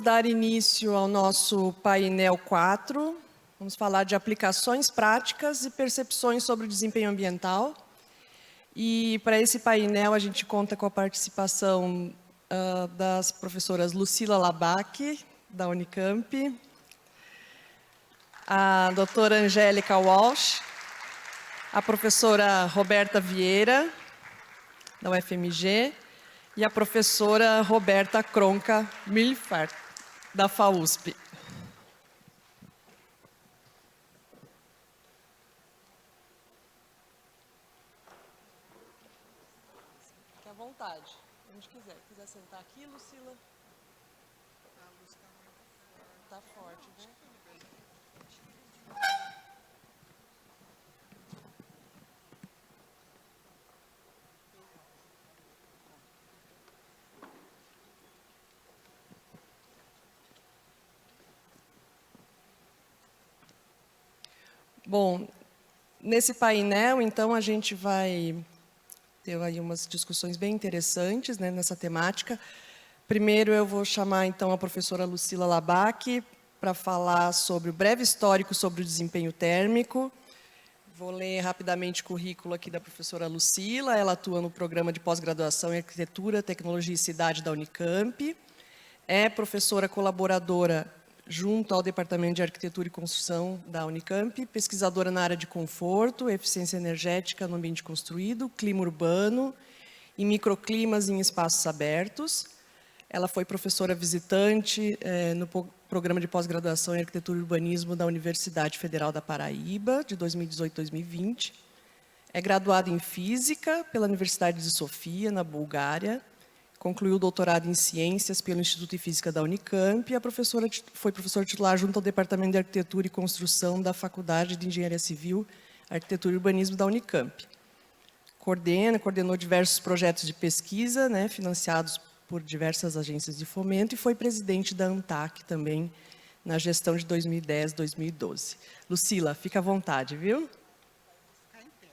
dar início ao nosso painel 4. Vamos falar de aplicações práticas e percepções sobre o desempenho ambiental. E para esse painel a gente conta com a participação das professoras Lucila Labaki, da Unicamp, a doutora Angélica Walsh, a professora Roberta Vieira, da UFMG, e a professora Roberta Cronca Milfart, da FAUSP. Fique à vontade, onde quiser. Se quiser sentar aqui, Lucila. A luz está forte, né? Bom, nesse painel, então, a gente vai ter aí umas discussões bem interessantes, né, nessa temática. Primeiro, eu vou chamar, então, a professora Lucila Labaki para falar sobre o breve histórico sobre o desempenho térmico. Vou ler rapidamente o currículo aqui da professora Lucila. Ela atua no programa de pós-graduação em Arquitetura, Tecnologia e Cidade da Unicamp. É professora colaboradora junto ao Departamento de Arquitetura e Construção da Unicamp, pesquisadora na área de conforto, eficiência energética no ambiente construído, clima urbano e microclimas em espaços abertos. Ela foi professora visitante no programa de pós-graduação em Arquitetura e Urbanismo da Universidade Federal da Paraíba, de 2018 a 2020. É graduada em Física pela Universidade de Sofia, na Bulgária. Concluiu o doutorado em Ciências pelo Instituto de Física da Unicamp e foi professora titular junto ao Departamento de Arquitetura e Construção da Faculdade de Engenharia Civil, Arquitetura e Urbanismo da Unicamp. Coordenou diversos projetos de pesquisa, né, financiados por diversas agências de fomento e foi presidente da ANTAC também na gestão de 2010 2012. Lucila, fica à vontade, viu? Ficar em pé.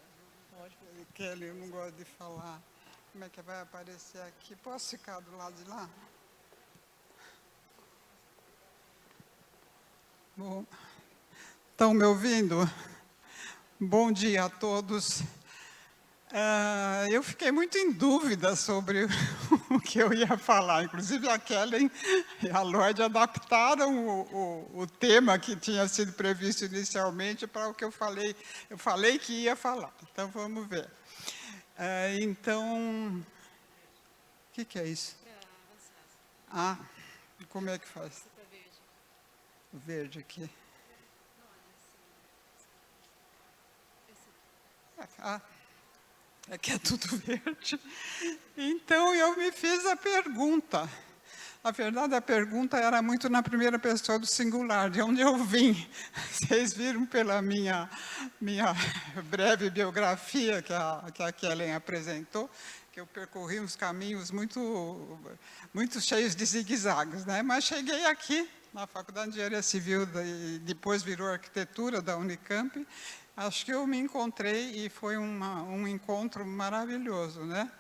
Kelly, eu não gosto de falar. Como é que vai aparecer aqui? Posso ficar do lado de lá? Bom, estão me ouvindo? Bom dia a todos. Eu fiquei muito em dúvida sobre o que eu ia falar. Inclusive, a Kellen e a Lloyd adaptaram o tema que tinha sido previsto inicialmente para o que eu falei. Eu falei que ia falar. Então, vamos ver. Então, o que é isso? Ah, como é que faz? O verde aqui. Aqui é tudo verde. Então, eu me fiz a pergunta. Na verdade, a pergunta era muito na primeira pessoa do singular, de onde eu vim. Vocês viram pela minha breve biografia que a Kellen apresentou, que eu percorri uns caminhos muito cheios de zigue-zagues, né? Mas cheguei aqui, na Faculdade de Engenharia Civil, e depois virou Arquitetura da Unicamp. Acho que eu me encontrei e foi um encontro maravilhoso, né?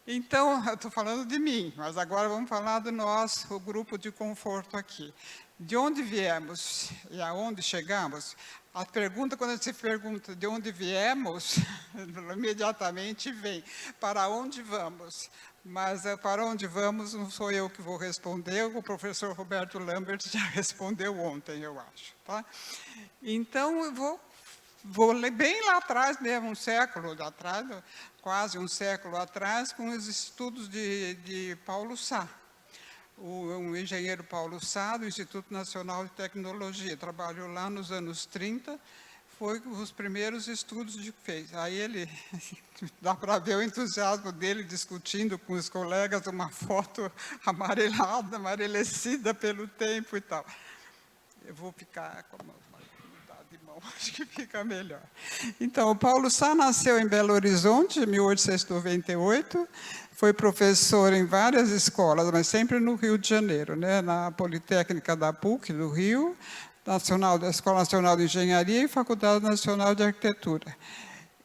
Então, eu estou falando de mim, mas agora vamos falar do nosso grupo de conforto aqui. De onde viemos e aonde chegamos? A pergunta, quando a gente se pergunta de onde viemos, imediatamente vem, para onde vamos? Mas para onde vamos não sou eu que vou responder, o professor Roberto Lambert já respondeu ontem, eu acho. Tá? Então, eu vou ler bem lá atrás mesmo, um século atrás, quase um século atrás, com os estudos de Paulo Sá, o engenheiro Paulo Sá, do Instituto Nacional de Tecnologia. Trabalhou lá nos anos 30, foi os primeiros estudos que fez. Aí ele, dá para ver o entusiasmo dele discutindo com os colegas uma foto amarelada, amarelecida pelo tempo e tal. Eu vou ficar como... acho que fica melhor. Então, o Paulo Sá nasceu em Belo Horizonte, em 1898, foi professor em várias escolas, mas sempre no Rio de Janeiro, né? Na Politécnica da PUC, do Rio, da Escola Nacional de Engenharia e Faculdade Nacional de Arquitetura.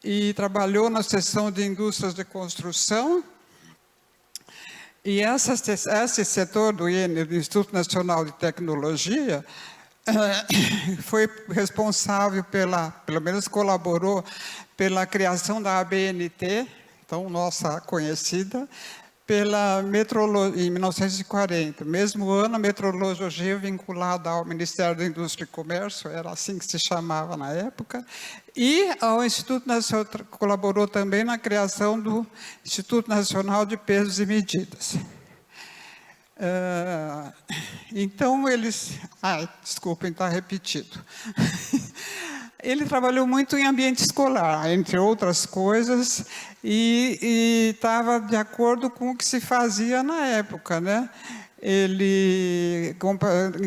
E trabalhou na seção de indústrias de construção E esse setor do IN, do Instituto Nacional de Tecnologia, foi responsável pelo menos colaborou pela criação da ABNT, então nossa conhecida, em 1940. Mesmo ano, a metrologia vinculada ao Ministério da Indústria e Comércio, era assim que se chamava na época, e ao Instituto Nacional, colaborou também na criação do Instituto Nacional de Pesos e Medidas. Então, desculpem, está repetido. Ele trabalhou muito em ambiente escolar, entre outras coisas, e estava de acordo com o que se fazia na época, né? Ele,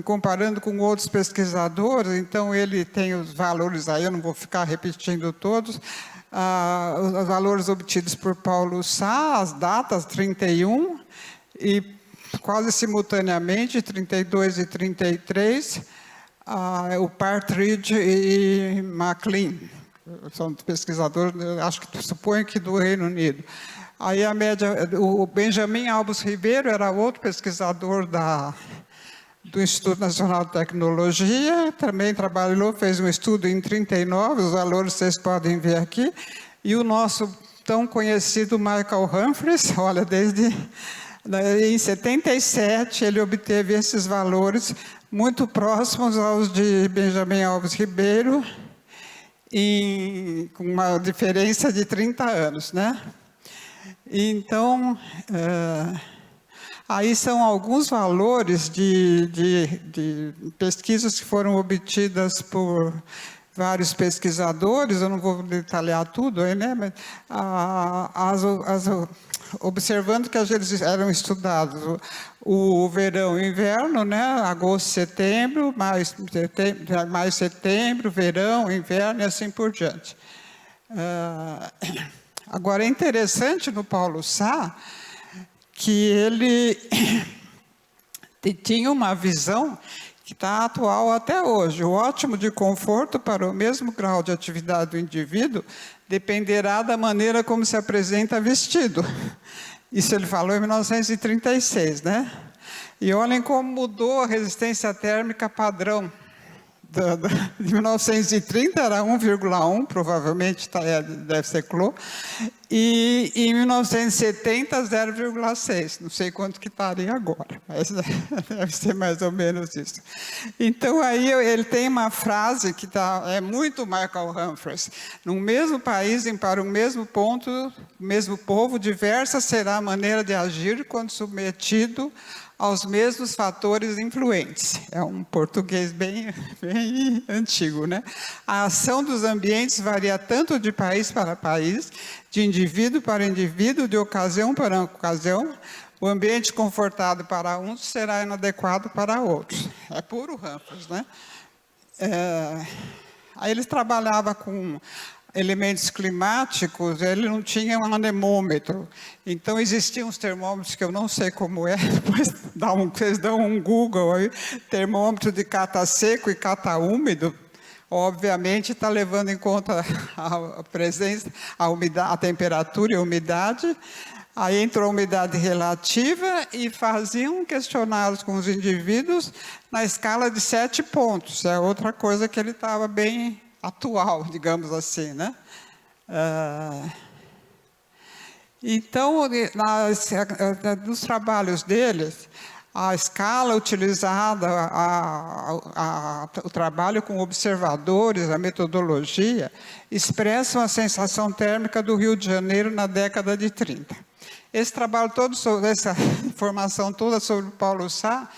comparando com outros pesquisadores, então ele tem os valores aí, eu não vou ficar repetindo todos, os valores obtidos por Paulo Sá, as datas 31, e quase simultaneamente, 32 e 33, o Partridge e MacLean, são pesquisadores, acho que suponho que do Reino Unido. Aí a média, o Benjamin Alves Ribeiro era outro pesquisador do Instituto Nacional de Tecnologia, também trabalhou, fez um estudo em 39, os valores vocês podem ver aqui, e o nosso tão conhecido Michael Humphreys, olha, em 77 ele obteve esses valores muito próximos aos de Benjamin Alves Ribeiro, com uma diferença de 30 anos, né? Então, aí são alguns valores de pesquisas que foram obtidas por vários pesquisadores, eu não vou detalhar tudo aí, né? Mas observando que eles eram estudados o verão e o inverno, né? Agosto, setembro, mais setembro, verão, inverno e assim por diante. Agora, é interessante no Paulo Sá que ele tinha uma visão que está atual até hoje. O ótimo de conforto para o mesmo grau de atividade do indivíduo dependerá da maneira como se apresenta vestido. Isso ele falou em 1936, né? E olhem como mudou a resistência térmica padrão. De 1930 era 1,1, provavelmente deve ser clô, e em 1970 0,6, não sei quanto que estaria agora, mas deve ser mais ou menos isso. Então aí ele tem uma frase que é muito Michael Humphreys: no mesmo país e para o mesmo ponto, o mesmo povo, diversa será a maneira de agir quando submetido aos mesmos fatores influentes. É um português bem antigo, né? A ação dos ambientes varia tanto de país para país, de indivíduo para indivíduo, de ocasião para ocasião. O ambiente confortável para uns será inadequado para outros. É puro Humphreys, né? Aí ele trabalhava com elementos climáticos, ele não tinha um anemômetro. Então, existiam uns termômetros que eu não sei como é, depois vocês dão um Google aí, termômetro de cata seco e cata úmido, obviamente está levando em conta a presença, a umidade, a temperatura e a umidade. Aí entrou a umidade relativa e faziam questionários com os indivíduos na escala de 7 pontos. É outra coisa que ele estava bem atual, digamos assim, né? Então, nos trabalhos deles, a escala utilizada, o trabalho com observadores, a metodologia, expressam a sensação térmica do Rio de Janeiro na década de 30. Esse trabalho todo, essa informação toda sobre o Paulo Sá,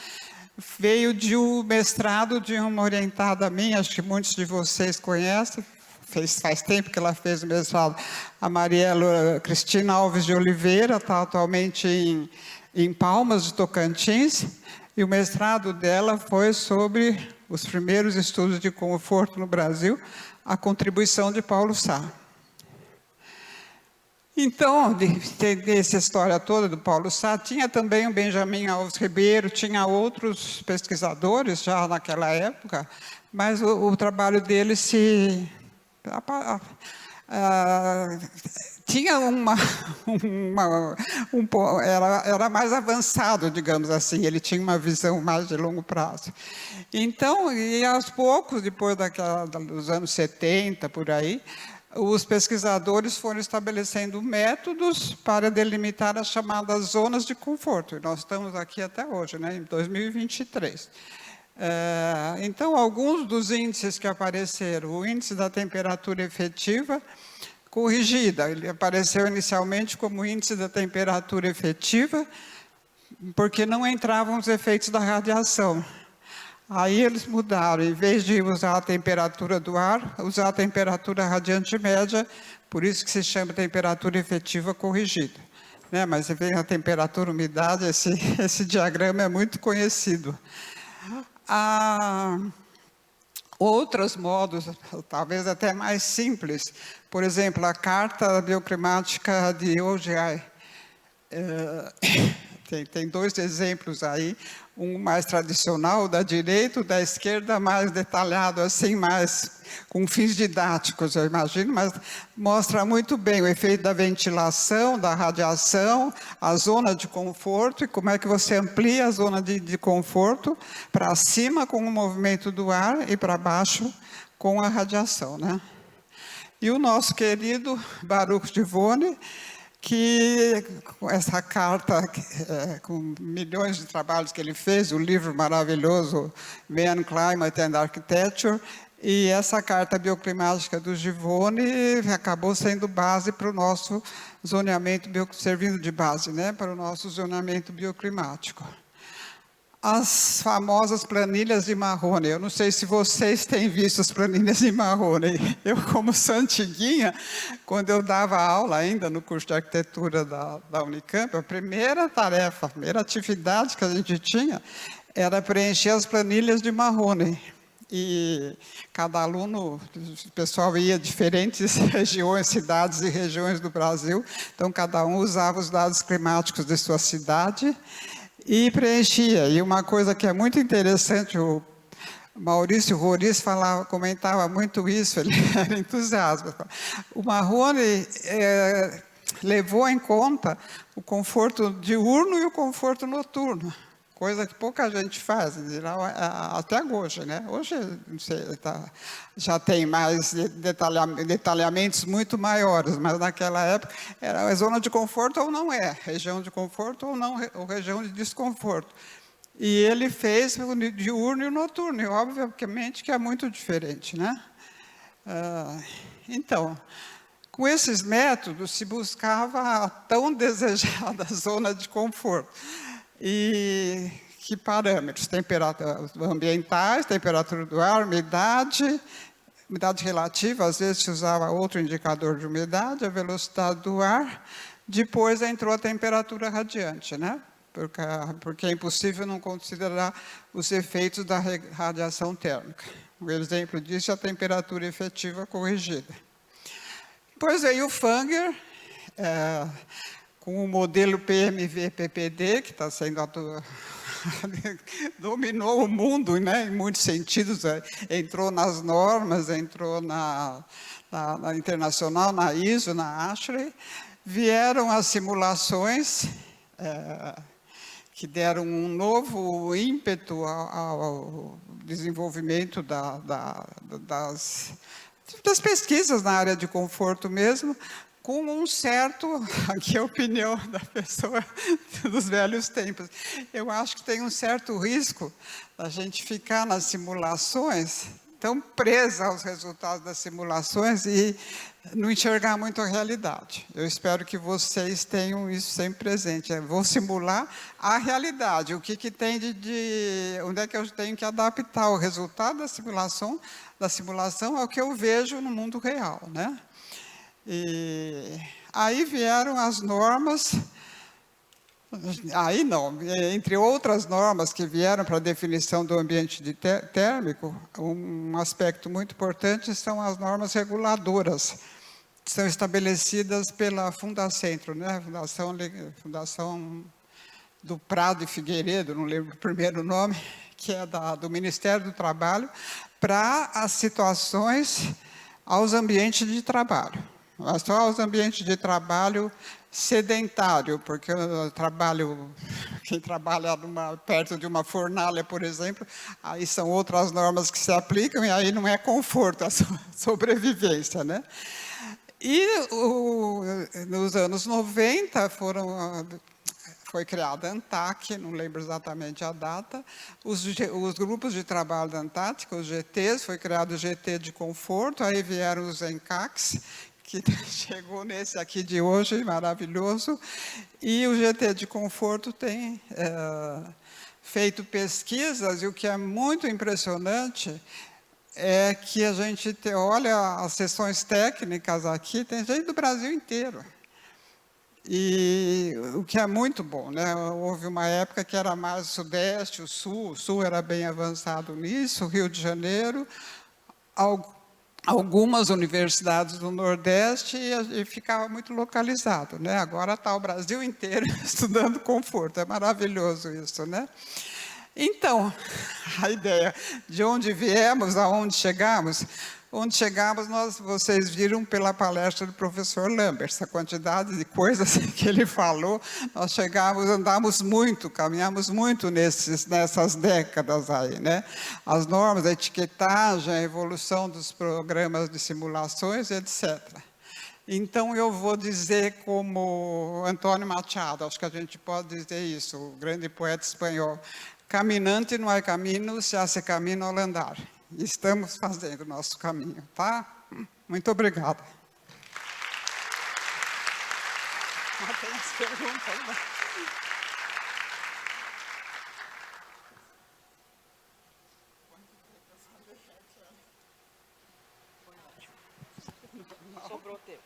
veio de um mestrado de uma orientada minha, acho que muitos de vocês conhecem, faz tempo que ela fez o mestrado, a Mariela Cristina Alves de Oliveira, está atualmente em Palmas de Tocantins, e o mestrado dela foi sobre os primeiros estudos de conforto no Brasil, a contribuição de Paulo Sá. Então, essa história toda do Paulo Sá, tinha também o Benjamin Alves Ribeiro, tinha outros pesquisadores já naquela época, mas o trabalho dele tinha era mais avançado, digamos assim, ele tinha uma visão mais de longo prazo. Então, e aos poucos, depois dos anos 70, por aí, os pesquisadores foram estabelecendo métodos para delimitar as chamadas zonas de conforto. E nós estamos aqui até hoje, né, em 2023. Então, alguns dos índices que apareceram, o índice da temperatura efetiva corrigida, ele apareceu inicialmente como índice da temperatura efetiva, porque não entravam os efeitos da radiação. Aí eles mudaram, em vez de usar a temperatura do ar, usar a temperatura radiante média, por isso que se chama temperatura efetiva corrigida. Né? Mas você vê a temperatura, umidade, esse diagrama é muito conhecido. Há outros modos, talvez até mais simples, por exemplo, a carta bioclimática de OGI. Tem dois exemplos aí, um mais tradicional, da direita, o da esquerda mais detalhado, assim, mais com fins didáticos, eu imagino, mas mostra muito bem o efeito da ventilação, da radiação, a zona de conforto e como é que você amplia a zona de conforto para cima com o movimento do ar e para baixo com a radiação, né? E o nosso querido Baruch Givony, que com essa carta, com milhões de trabalhos que ele fez, o livro maravilhoso Man, Climate and Architecture, e essa carta bioclimática do Givony acabou sendo base para o nosso zoneamento, servindo de base, né, para o nosso zoneamento bioclimático. As famosas planilhas de Mahoney. Eu não sei se vocês têm visto as planilhas de Mahoney. Eu, como sou antiguinha, quando eu dava aula ainda no curso de arquitetura da Unicamp, a primeira tarefa, a primeira atividade que a gente tinha era preencher as planilhas de Mahoney. E cada aluno, o pessoal ia a diferentes regiões, cidades e regiões do Brasil, então cada um usava os dados climáticos de sua cidade e preenchia. E uma coisa que é muito interessante, o Maurício Roriz comentava muito isso, ele era entusiasta. O Mahoney levou em conta o conforto diurno e o conforto noturno, coisa que pouca gente faz, até hoje, né? Hoje, não sei, já tem mais detalhamentos muito maiores, mas naquela época era a zona de conforto ou não é, região de conforto ou não, ou região de desconforto. E ele fez o diurno e o noturno, e obviamente que é muito diferente, né? Então, com esses métodos se buscava a tão desejada zona de conforto. E que parâmetros? Temperatura ambientais, temperatura do ar, umidade relativa, às vezes se usava outro indicador de umidade, a velocidade do ar. Depois entrou a temperatura radiante, né? Porque é impossível não considerar os efeitos da radiação térmica. Um exemplo disso é a temperatura efetiva corrigida. Depois veio o Fanger, com o modelo PMV-PPD, que está sendo dominou o mundo, né, em muitos sentidos, entrou nas normas, entrou na internacional, na ISO, na ASHRAE, vieram as simulações que deram um novo ímpeto ao desenvolvimento das pesquisas na área de conforto mesmo, com um certo, aqui é a opinião da pessoa dos velhos tempos, eu acho que tem um certo risco da gente ficar nas simulações, tão presa aos resultados das simulações e não enxergar muito a realidade. Eu espero que vocês tenham isso sempre presente. Vou simular a realidade, o que tem onde é que eu tenho que adaptar o resultado da simulação ao que eu vejo no mundo real, né? E aí vieram as normas, entre outras normas que vieram para a definição do ambiente térmico, um aspecto muito importante são as normas reguladoras, que são estabelecidas pela Fundacentro, né? Fundação do Prado e Figueiredo, não lembro o primeiro nome, que é do Ministério do Trabalho, para as situações aos ambientes de trabalho. mas só os ambientes de trabalho sedentário, porque eu trabalho, quem trabalha perto de uma fornalha, por exemplo, aí são outras normas que se aplicam e aí não é conforto, é sobrevivência, né? E nos anos 90 foi criada a ANTAC, não lembro exatamente a data, os grupos de trabalho da Antártica, os GTs, foi criado o GT de conforto, aí vieram os ENCACs, que chegou nesse aqui de hoje, maravilhoso, e o GT de conforto tem feito pesquisas, e o que é muito impressionante é que a gente olha as sessões técnicas aqui, tem gente do Brasil inteiro. E o que é muito bom, né? Houve uma época que era mais o Sudeste, o Sul era bem avançado nisso, Rio de Janeiro, algumas universidades do Nordeste e ficava muito localizado, né? Agora está o Brasil inteiro estudando conforto, é maravilhoso isso, né? Então, a ideia de onde viemos, aonde chegamos, vocês viram pela palestra do professor Lambert, essa quantidade de coisas que ele falou, nós andamos muito, caminhamos muito nessas décadas aí, né? As normas, a etiquetagem, a evolução dos programas de simulações, etc. Então, eu vou dizer como Antônio Machado, acho que a gente pode dizer isso, o grande poeta espanhol, caminante não é caminho, se hace caminho ao andar. Estamos fazendo o nosso caminho, tá? Muito obrigada. Tem as perguntas, né? Sobrou tempo.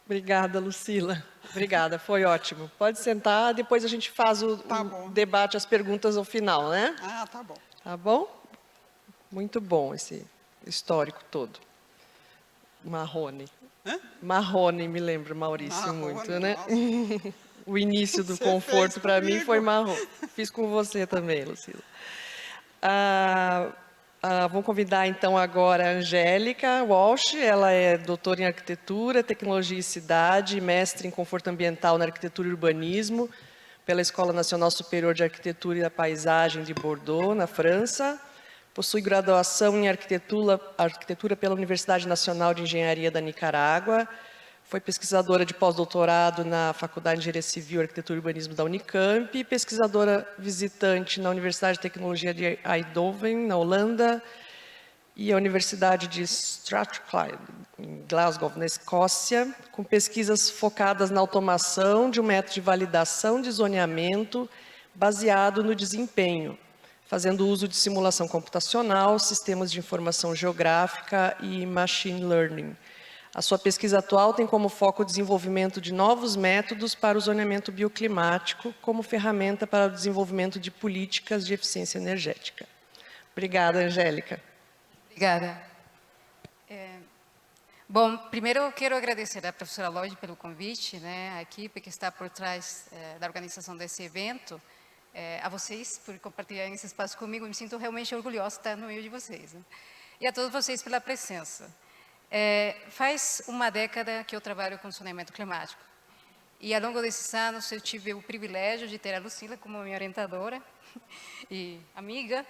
Obrigada, Lucila. Obrigada, foi ótimo. Pode sentar, depois a gente faz o debate, as perguntas ao final, né? Ah, tá bom. Tá bom? Muito bom esse histórico todo. Marrone. Hã? Marrone, me lembra, Maurício, Marrone, muito, né? nossa. O início do Você conforto fez para mim foi comigo. marrom. Fiz com você também, Lucila. Vou convidar então agora a Angélica Walsh, ela é doutora em arquitetura, tecnologia e cidade, mestre em conforto ambiental na arquitetura e urbanismo pela Escola Nacional Superior de Arquitetura e da Paisagem de Bordeaux, na França. Possui graduação em arquitetura pela Universidade Nacional de Engenharia da Nicarágua. Foi pesquisadora de pós-doutorado na Faculdade de Engenharia Civil, Arquitetura e Urbanismo da Unicamp, e pesquisadora visitante na Universidade de Tecnologia de Eindhoven, na Holanda, e a Universidade de Strathclyde, em Glasgow, na Escócia, com pesquisas focadas na automação de um método de validação de zoneamento baseado no desempenho, fazendo uso de simulação computacional, sistemas de informação geográfica e machine learning. A sua pesquisa atual tem como foco o desenvolvimento de novos métodos para o zoneamento bioclimático como ferramenta para o desenvolvimento de políticas de eficiência energética. Obrigada, Angélica. Obrigada. Bom, primeiro eu quero agradecer à professora Lloyd pelo convite, né, a equipe que está por trás da organização desse evento, a vocês por compartilharem esse espaço comigo, me sinto realmente orgulhosa de estar no meio de vocês, né? E a todos vocês pela presença. Faz uma década que eu trabalho com zoneamento climático. E ao longo desses anos eu tive o privilégio de ter a Lucila como minha orientadora e amiga,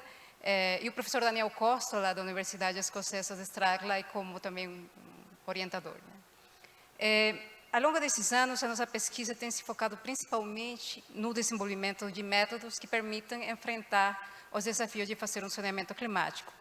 e o professor Daniel Costa, lá da Universidade Escocesa de Strathclyde, como também um orientador, né? Ao longo desses anos, a nossa pesquisa tem se focado principalmente no desenvolvimento de métodos que permitam enfrentar os desafios de fazer um zoneamento climático,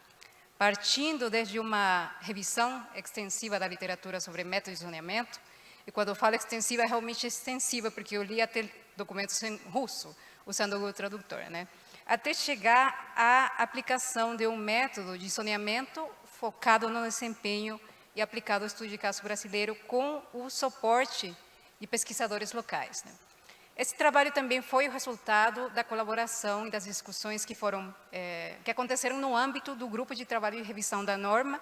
partindo desde uma revisão extensiva da literatura sobre métodos de zoneamento, e quando eu falo extensiva, é realmente extensiva, porque eu li até documentos em russo, usando o Google Tradutor, né? Até chegar à aplicação de um método de zoneamento focado no desempenho e aplicado ao estudo de caso brasileiro com o suporte de pesquisadores locais, né? Esse trabalho também foi o resultado da colaboração e das discussões que aconteceram no âmbito do grupo de trabalho de revisão da norma.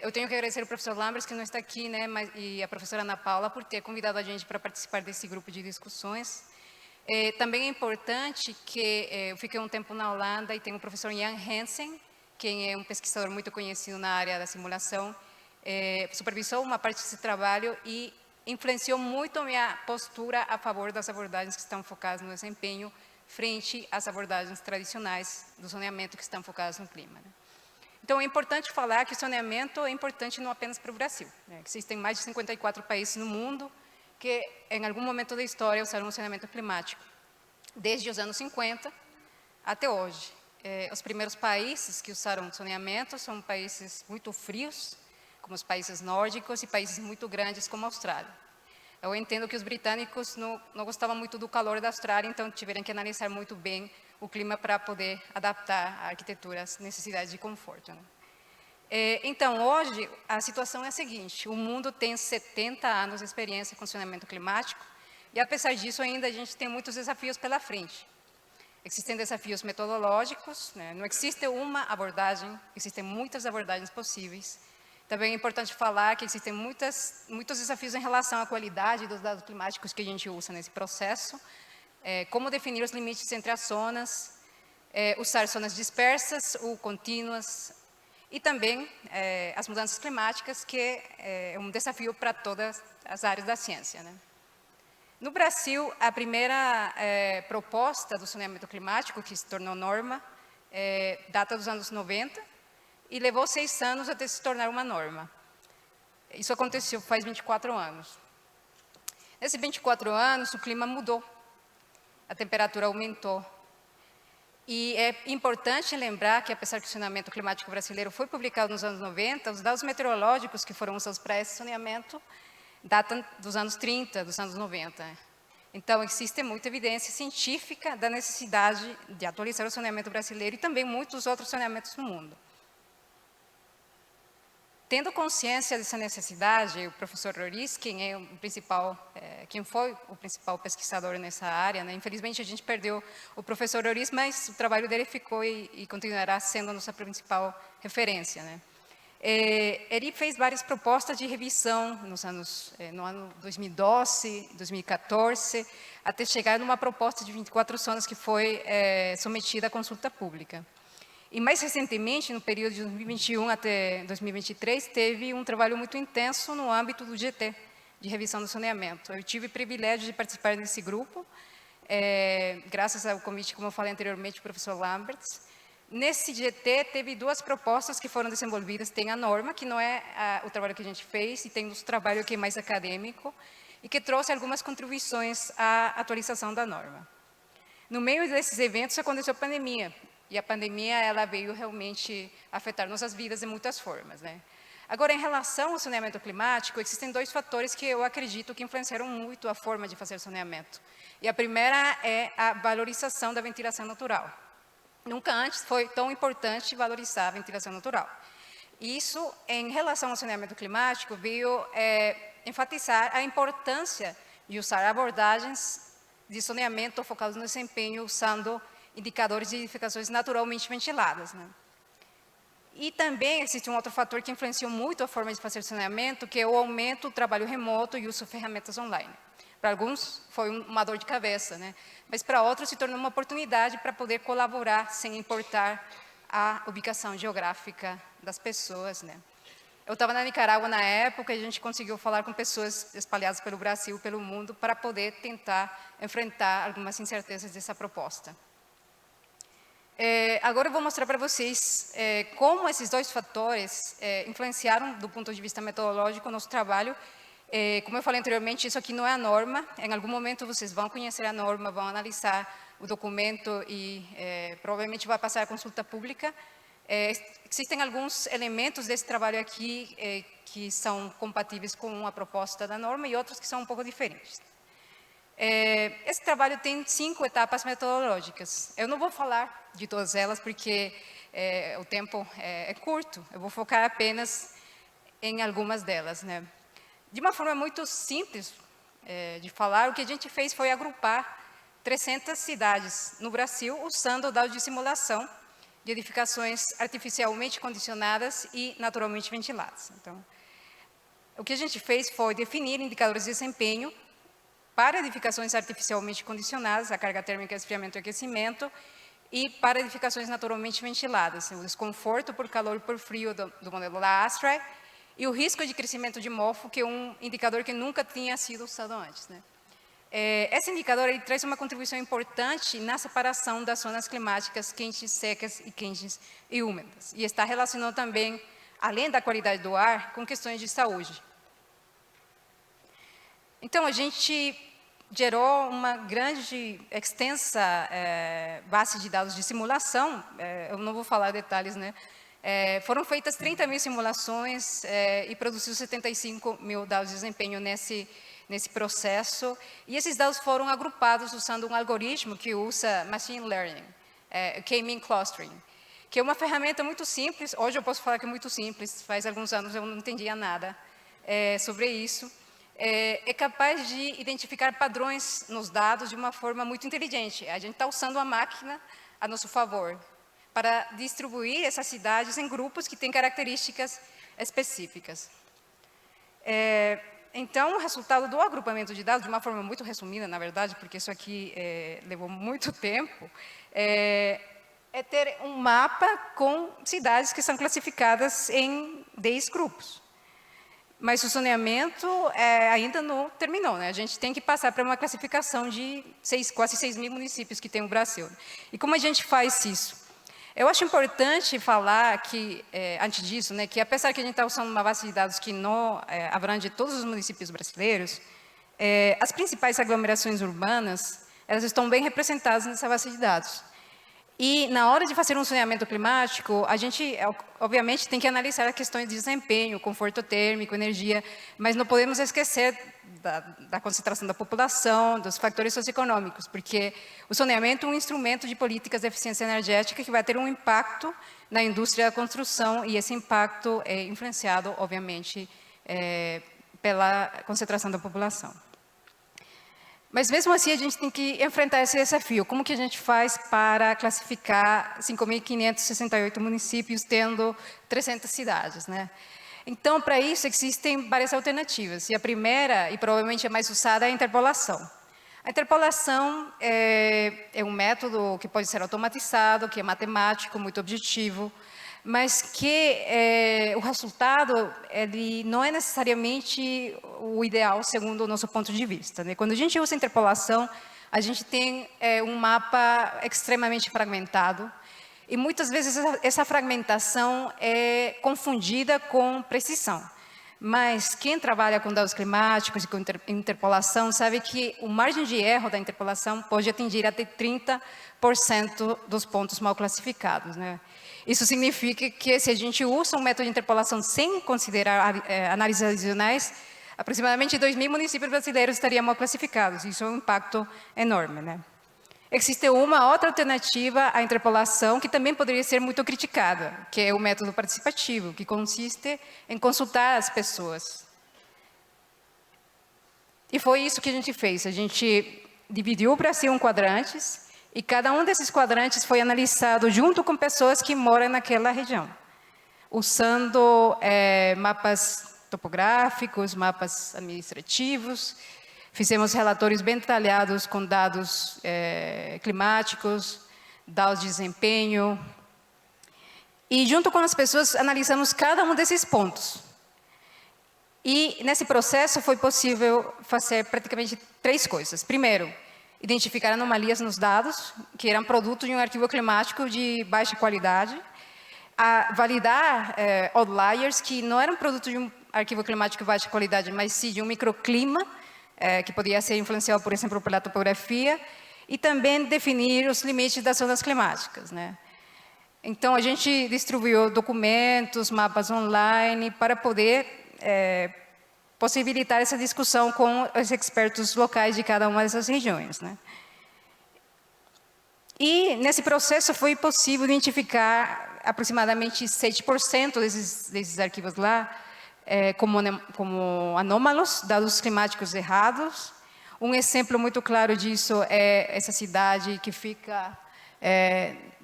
Eu tenho que agradecer ao professor Lambers, que não está aqui, né, e a professora Ana Paula, por ter convidado a gente para participar desse grupo de discussões. Também é importante que eu fiquei um tempo na Holanda e tem o professor Jan Hansen, quem é um pesquisador muito conhecido na área da simulação, supervisou uma parte desse trabalho e influenciou muito a minha postura a favor das abordagens que estão focadas no desempenho frente às abordagens tradicionais do saneamento que estão focadas no clima, né? Então, é importante falar que o saneamento é importante não apenas para o Brasil, né? Existem mais de 54 países no mundo que, em algum momento da história, usaram o saneamento climático, desde os anos 50 até hoje. Os primeiros países que usaram saneamento são países muito frios, como os países nórdicos, e países muito grandes, como a Austrália. Eu entendo que os britânicos não gostavam muito do calor da Austrália, então tiveram que analisar muito bem o clima para poder adaptar a arquitetura às necessidades de conforto, né? Então, hoje, a situação é a seguinte: o mundo tem 70 anos de experiência com saneamento climático, e apesar disso, ainda a gente tem muitos desafios pela frente. Existem desafios metodológicos, né? Não existe uma abordagem, existem muitas abordagens possíveis. Também é importante falar que existem muitos desafios em relação à qualidade dos dados climáticos que a gente usa nesse processo, como definir os limites entre as zonas, usar zonas dispersas ou contínuas, e também as mudanças climáticas, que é um desafio para todas as áreas da ciência, né? No Brasil, a primeira proposta do saneamento climático, que se tornou norma, data dos anos 90, e levou 6 anos até se tornar uma norma. Isso aconteceu faz 24 anos. Nesses 24 anos, o clima mudou, a temperatura aumentou. E é importante lembrar que, apesar que o saneamento climático brasileiro foi publicado nos anos 90, os dados meteorológicos que foram usados para esse saneamento datam dos anos 30, dos anos 90. Então, existe muita evidência científica da necessidade de atualizar o saneamento brasileiro e também muitos outros saneamentos no mundo. Tendo consciência dessa necessidade, o professor Roriz, quem foi o principal pesquisador nessa área, né? Infelizmente a gente perdeu o professor Roriz, mas o trabalho dele ficou e continuará sendo a nossa principal referência, né? Ele fez várias propostas de revisão no ano 2012, 2014, até chegar numa proposta de 24 zonas que foi submetida à consulta pública. E mais recentemente, no período de 2021 até 2023, teve um trabalho muito intenso no âmbito do GT, de revisão do saneamento. Eu tive o privilégio de participar desse grupo, graças ao convite, como eu falei anteriormente, do professor Lamberts. Nesse GT, teve 2 propostas que foram desenvolvidas. Tem a norma, que não é o trabalho que a gente fez, e tem o trabalho que é mais acadêmico, e que trouxe algumas contribuições à atualização da norma. No meio desses eventos, aconteceu a pandemia. E a pandemia, ela veio realmente afetar nossas vidas de muitas formas, né? Agora, em relação ao saneamento climático, existem 2 fatores que eu acredito que influenciaram muito a forma de fazer saneamento. E a primeira é a valorização da ventilação natural. Nunca antes foi tão importante valorizar a ventilação natural. Isso, em relação ao saneamento climático, veio enfatizar a importância de usar abordagens de saneamento focadas no desempenho, usando indicadores de edificações naturalmente ventiladas, né? E também existe um outro fator que influenciou muito a forma de fazer saneamento, que é o aumento do trabalho remoto e o uso de ferramentas online. Para alguns foi uma dor de cabeça, né? Mas para outros se tornou uma oportunidade para poder colaborar sem importar a ubicação geográfica das pessoas, né? Eu estava na Nicarágua na época e a gente conseguiu falar com pessoas espalhadas pelo Brasil e pelo mundo para poder tentar enfrentar algumas incertezas dessa proposta. Agora eu vou mostrar para vocês como esses 2 fatores influenciaram, do ponto de vista metodológico, o nosso trabalho. Como eu falei anteriormente, isso aqui não é a norma. Em algum momento vocês vão conhecer a norma, vão analisar o documento e provavelmente vai passar a consulta pública. Existem alguns elementos desse trabalho aqui que são compatíveis com a proposta da norma e outros que são um pouco diferentes. Esse trabalho tem 5 etapas metodológicas. Eu não vou falar de todas elas porque o tempo é curto. Eu vou focar apenas em algumas delas, né? De uma forma muito simples de falar, o que a gente fez foi agrupar 300 cidades no Brasil usando dados de simulação de edificações artificialmente condicionadas e naturalmente ventiladas. Então, o que a gente fez foi definir indicadores de desempenho para edificações artificialmente condicionadas, a carga térmica, esfriamento e aquecimento, e para edificações naturalmente ventiladas, o desconforto por calor e por frio do modelo da ASTRA, e o risco de crescimento de mofo, que é um indicador que nunca tinha sido usado antes, né? Esse indicador ele traz uma contribuição importante na separação das zonas climáticas quentes, secas e quentes e úmidas, e está relacionado também, além da qualidade do ar, com questões de saúde. Então, a gente gerou uma grande, extensa base de dados de simulação, eu não vou falar detalhes, né? Foram feitas 30 mil simulações e produziu 75 mil dados de desempenho nesse processo, e esses dados foram agrupados usando um algoritmo que usa Machine Learning, K-mean Clustering, que é uma ferramenta muito simples. Hoje eu posso falar que é muito simples, faz alguns anos eu não entendia nada sobre isso. É capaz de identificar padrões nos dados de uma forma muito inteligente. A gente está usando a máquina a nosso favor para distribuir essas cidades em grupos que têm características específicas. Então, o resultado do agrupamento de dados, de uma forma muito resumida, na verdade, porque isso aqui levou muito tempo, é ter um mapa com cidades que são classificadas em 10 grupos. Mas o zoneamento ainda não terminou, né? A gente tem que passar para uma classificação de quase 6 mil municípios que tem o Brasil. E como a gente faz isso? Eu acho importante falar que, antes disso, né, que apesar que a gente está usando uma base de dados que não abrange todos os municípios brasileiros, as principais aglomerações urbanas, elas estão bem representadas nessa base de dados. E, na hora de fazer um zoneamento climático, a gente, obviamente, tem que analisar as questões de desempenho, conforto térmico, energia, mas não podemos esquecer da concentração da população, dos fatores socioeconômicos, porque o zoneamento é um instrumento de políticas de eficiência energética que vai ter um impacto na indústria da construção, e esse impacto é influenciado, obviamente, pela concentração da população. Mas, mesmo assim, a gente tem que enfrentar esse desafio. Como que a gente faz para classificar 5.568 municípios, tendo 300 cidades, né? Então, para isso, existem várias alternativas. E a primeira, e provavelmente a mais usada, é a interpolação. A interpolação é um método que pode ser automatizado, que é matemático, muito objetivo, mas que o resultado ele não é necessariamente o ideal segundo o nosso ponto de vista, né? Quando a gente usa interpolação, a gente tem um mapa extremamente fragmentado, e muitas vezes essa fragmentação é confundida com precisão. Mas quem trabalha com dados climáticos e com interpolação sabe que o margem de erro da interpolação pode atingir até 30% dos pontos mal classificados, né? Isso significa que, se a gente usa um método de interpolação sem considerar análises adicionais, aproximadamente 2.000 municípios brasileiros estariam mal classificados. Isso é um impacto enorme, né? Existe uma outra alternativa à interpolação que também poderia ser muito criticada, que é o método participativo, que consiste em consultar as pessoas. E foi isso que a gente fez. A gente dividiu o Brasil em quadrantes, e cada um desses quadrantes foi analisado junto com pessoas que moram naquela região, usando mapas topográficos, mapas administrativos. Fizemos relatórios bem detalhados com dados climáticos, dados de desempenho. E, junto com as pessoas, analisamos cada um desses pontos. E, nesse processo, foi possível fazer praticamente 3 coisas. Primeiro, identificar anomalias nos dados, que eram produto de um arquivo climático de baixa qualidade. Validar outliers, que não eram produto de um arquivo climático de baixa qualidade, mas sim de um microclima, que podia ser influenciado, por exemplo, pela topografia, e também definir os limites das zonas climáticas, né? Então, a gente distribuiu documentos, mapas online, para poder possibilitar essa discussão com os expertos locais de cada uma dessas regiões, né? E, nesse processo, foi possível identificar aproximadamente 7% desses arquivos lá, como anômalos, dados climáticos errados. Um exemplo muito claro disso é essa cidade que fica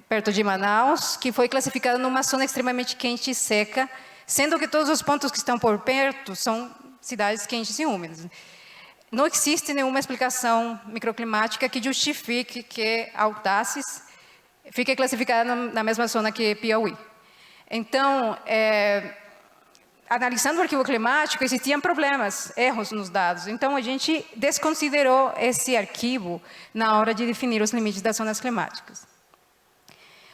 perto de Manaus, que foi classificada numa zona extremamente quente e seca, sendo que todos os pontos que estão por perto são cidades quentes e úmidas. Não existe nenhuma explicação microclimática que justifique que Autaces fica classificada na mesma zona que Piauí. Então, analisando o arquivo climático, existiam problemas, erros nos dados. Então, a gente desconsiderou esse arquivo na hora de definir os limites das zonas climáticas.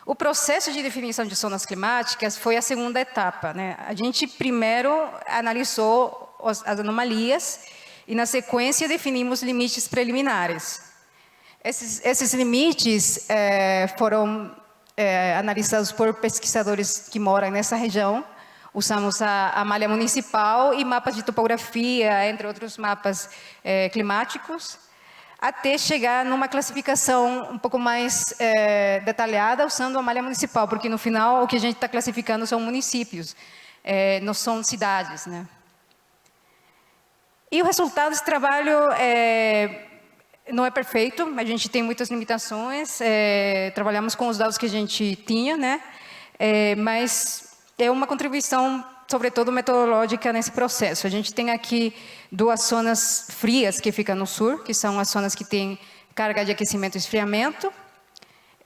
O processo de definição de zonas climáticas foi a segunda etapa, né? A gente primeiro analisou as anomalias e, na sequência, definimos limites preliminares. Esses limites foram analisados por pesquisadores que moram nessa região. Usamos a malha municipal e mapas de topografia, entre outros mapas climáticos, até chegar numa classificação um pouco mais detalhada usando a malha municipal, porque no final o que a gente está classificando são municípios, não são cidades, né? E o resultado desse trabalho não é perfeito, a gente tem muitas limitações, trabalhamos com os dados que a gente tinha, né? Mas é uma contribuição, sobretudo metodológica, nesse processo. A gente tem aqui 2 zonas frias que ficam no sul, que são as zonas que têm carga de aquecimento e esfriamento.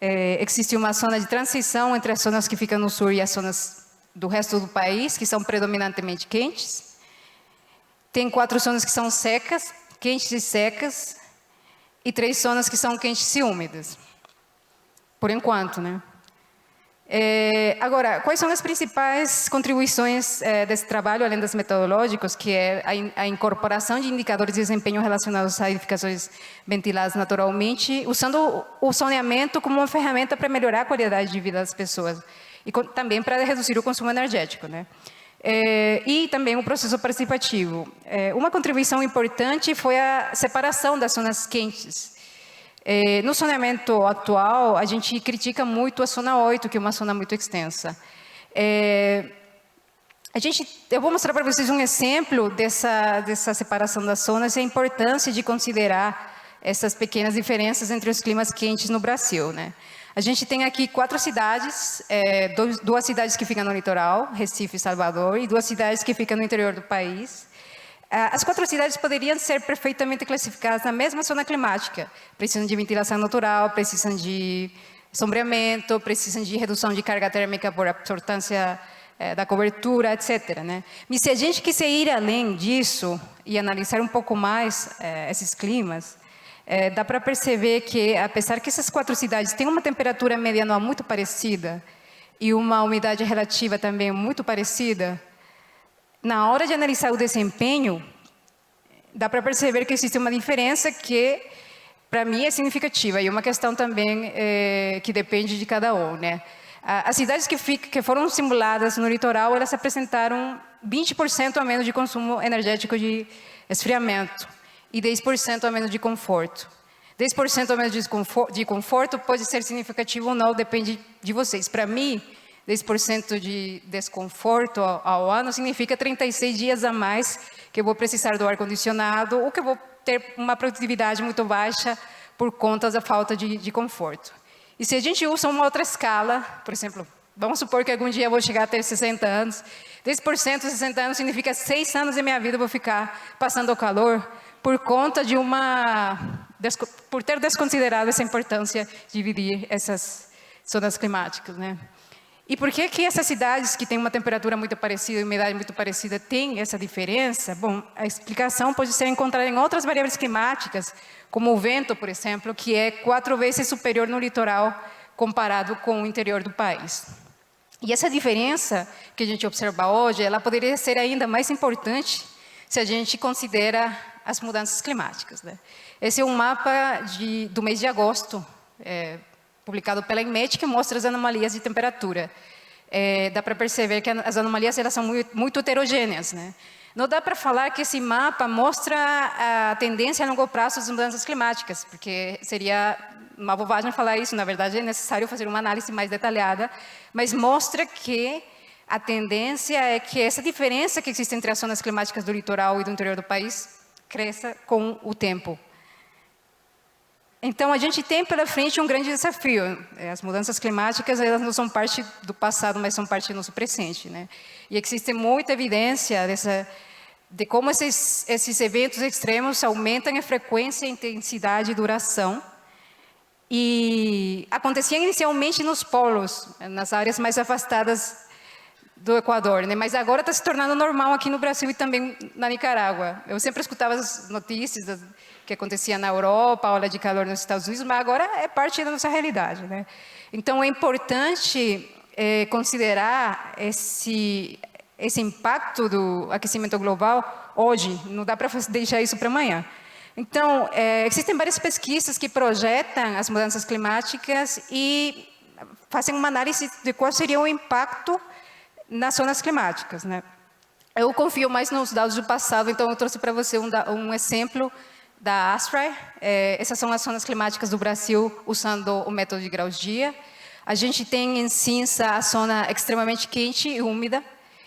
Existe uma zona de transição entre as zonas que ficam no sul e as zonas do resto do país, que são predominantemente quentes. Tem 4 zonas que são secas, quentes e secas, e 3 zonas que são quentes e úmidas, por enquanto, né? Agora, quais são as principais contribuições desse trabalho, além das metodológicas, que é a incorporação de indicadores de desempenho relacionados a edificações ventiladas naturalmente, usando o zoneamento como uma ferramenta para melhorar a qualidade de vida das pessoas e também para reduzir o consumo energético, né? E também o processo participativo. Uma contribuição importante foi a separação das zonas quentes. No zoneamento atual, a gente critica muito a zona 8, que é uma zona muito extensa. Eu vou mostrar para vocês um exemplo dessa separação das zonas e a importância de considerar essas pequenas diferenças entre os climas quentes no Brasil, né? A gente tem aqui 4 cidades, 2 cidades que ficam no litoral, Recife e Salvador, e 2 cidades que ficam no interior do país. As 4 cidades poderiam ser perfeitamente classificadas na mesma zona climática. Precisam de ventilação natural, precisam de sombreamento, precisam de redução de carga térmica por absortância da cobertura, etc., né? Mas se a gente quiser ir além disso e analisar um pouco mais esses climas, dá para perceber que, apesar que essas 4 cidades têm uma temperatura média anual muito parecida e uma umidade relativa também muito parecida, na hora de analisar o desempenho, dá para perceber que existe uma diferença que, para mim, é significativa e uma questão também que depende de cada um, né? As cidades que foram simuladas no litoral, elas apresentaram 20% a menos de consumo energético de esfriamento e 10% a menos de conforto. 10% a menos de conforto pode ser significativo ou não, depende de vocês. Para mim, 10% de desconforto ao ano significa 36 dias a mais que eu vou precisar do ar-condicionado ou que eu vou ter uma produtividade muito baixa por conta da falta de conforto. E se a gente usa uma outra escala, por exemplo, vamos supor que algum dia eu vou chegar a ter 60 anos, 10% de 60 anos significa 6 anos da minha vida eu vou ficar passando o calor por conta de por ter desconsiderado essa importância de dividir essas zonas climáticas, né? E por que essas cidades que têm uma temperatura muito parecida e umidade muito parecida têm essa diferença? Bom, a explicação pode ser encontrada em outras variáveis climáticas, como o vento, por exemplo, que é 4 vezes superior no litoral comparado com o interior do país. E essa diferença que a gente observa hoje, ela poderia ser ainda mais importante se a gente considera as mudanças climáticas, né? Esse é um mapa do mês de agosto, publicado pela INMET, que mostra as anomalias de temperatura. Dá para perceber que as anomalias elas são muito heterogêneas, né? Não dá para falar que esse mapa mostra a tendência a longo prazo das mudanças climáticas, porque seria uma bobagem falar isso. Na verdade, é necessário fazer uma análise mais detalhada, mas mostra que a tendência é que essa diferença que existe entre as zonas climáticas do litoral e do interior do país cresça com o tempo. Então, a gente tem pela frente um grande desafio. As mudanças climáticas, elas não são parte do passado, mas são parte do nosso presente, né? E existe muita evidência de como esses eventos extremos aumentam a frequência, a intensidade e duração. E acontecia inicialmente nos polos, nas áreas mais afastadas do Equador, né? Mas agora está se tornando normal aqui no Brasil e também na Nicarágua. Eu sempre escutava as notícias que acontecia na Europa, a onda de calor nos Estados Unidos, mas agora é parte da nossa realidade, né? Então é importante considerar esse impacto do aquecimento global hoje, não dá para deixar isso para amanhã. Então, existem várias pesquisas que projetam as mudanças climáticas e fazem uma análise de qual seria o impacto nas zonas climáticas, né? Eu confio mais nos dados do passado, então eu trouxe para você um exemplo da ASFRAE. Essas são as zonas climáticas do Brasil usando o método de graus-dia. A gente tem em cinza a zona extremamente quente e úmida,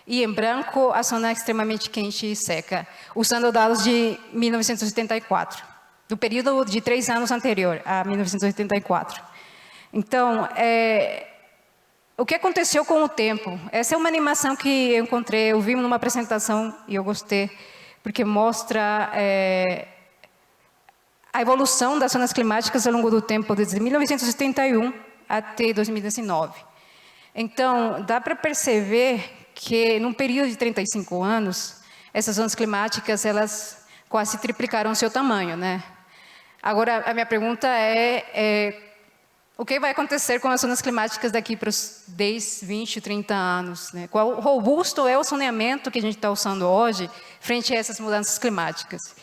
e em branco a zona extremamente quente e seca, usando dados de 1984, do período de 3 anos anterior a 1984. Então, o que aconteceu com o tempo? Essa é uma animação que eu encontrei, eu vi numa apresentação e eu gostei, porque mostra a evolução das zonas climáticas ao longo do tempo, desde 1971 até 2019. Então, dá para perceber que, num período de 35 anos, essas zonas climáticas, elas quase triplicaram seu tamanho, né? Agora, a minha pergunta o que vai acontecer com as zonas climáticas daqui para os 10, 20, 30 anos? Né? Qual robusto é o saneamento que a gente está usando hoje frente a essas mudanças climáticas?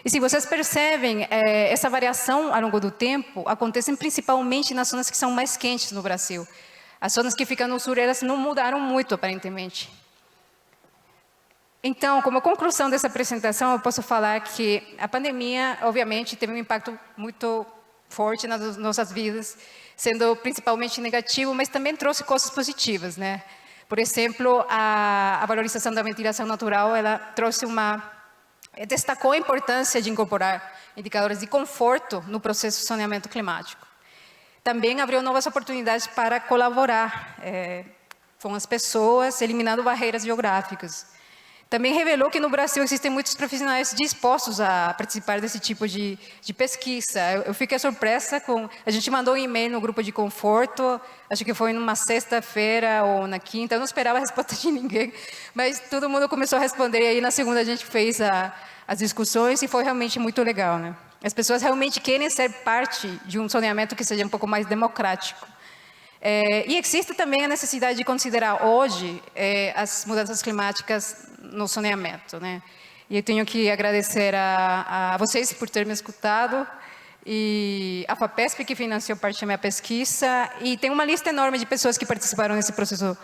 E se vocês percebem, essa variação ao longo do tempo acontece principalmente nas zonas que são mais quentes no Brasil. As zonas que ficam no sul, elas não mudaram muito, aparentemente. Então, como conclusão dessa apresentação, eu posso falar que a pandemia, obviamente, teve um impacto muito forte nas nossas vidas, sendo principalmente negativo, mas também trouxe coisas positivas, né? Por exemplo, a valorização da ventilação natural, ela trouxe destacou a importância de incorporar indicadores de conforto no processo de saneamento climático. Também abriu novas oportunidades para colaborar com as pessoas, eliminando barreiras geográficas. Também revelou que no Brasil existem muitos profissionais dispostos a participar desse tipo de pesquisa. Eu fiquei surpresa a gente mandou um e-mail no grupo de conforto, acho que foi numa sexta-feira ou na quinta, eu não esperava a resposta de ninguém, mas todo mundo começou a responder, e aí na segunda a gente fez as discussões e foi realmente muito legal, né? As pessoas realmente querem ser parte de um saneamento que seja um pouco mais democrático. E existe também a necessidade de considerar hoje as mudanças climáticas no saneamento, né? E eu tenho que agradecer a vocês por terem me escutado, e a FAPESP, que financiou parte da minha pesquisa, e tem uma lista enorme de pessoas que participaram desse processo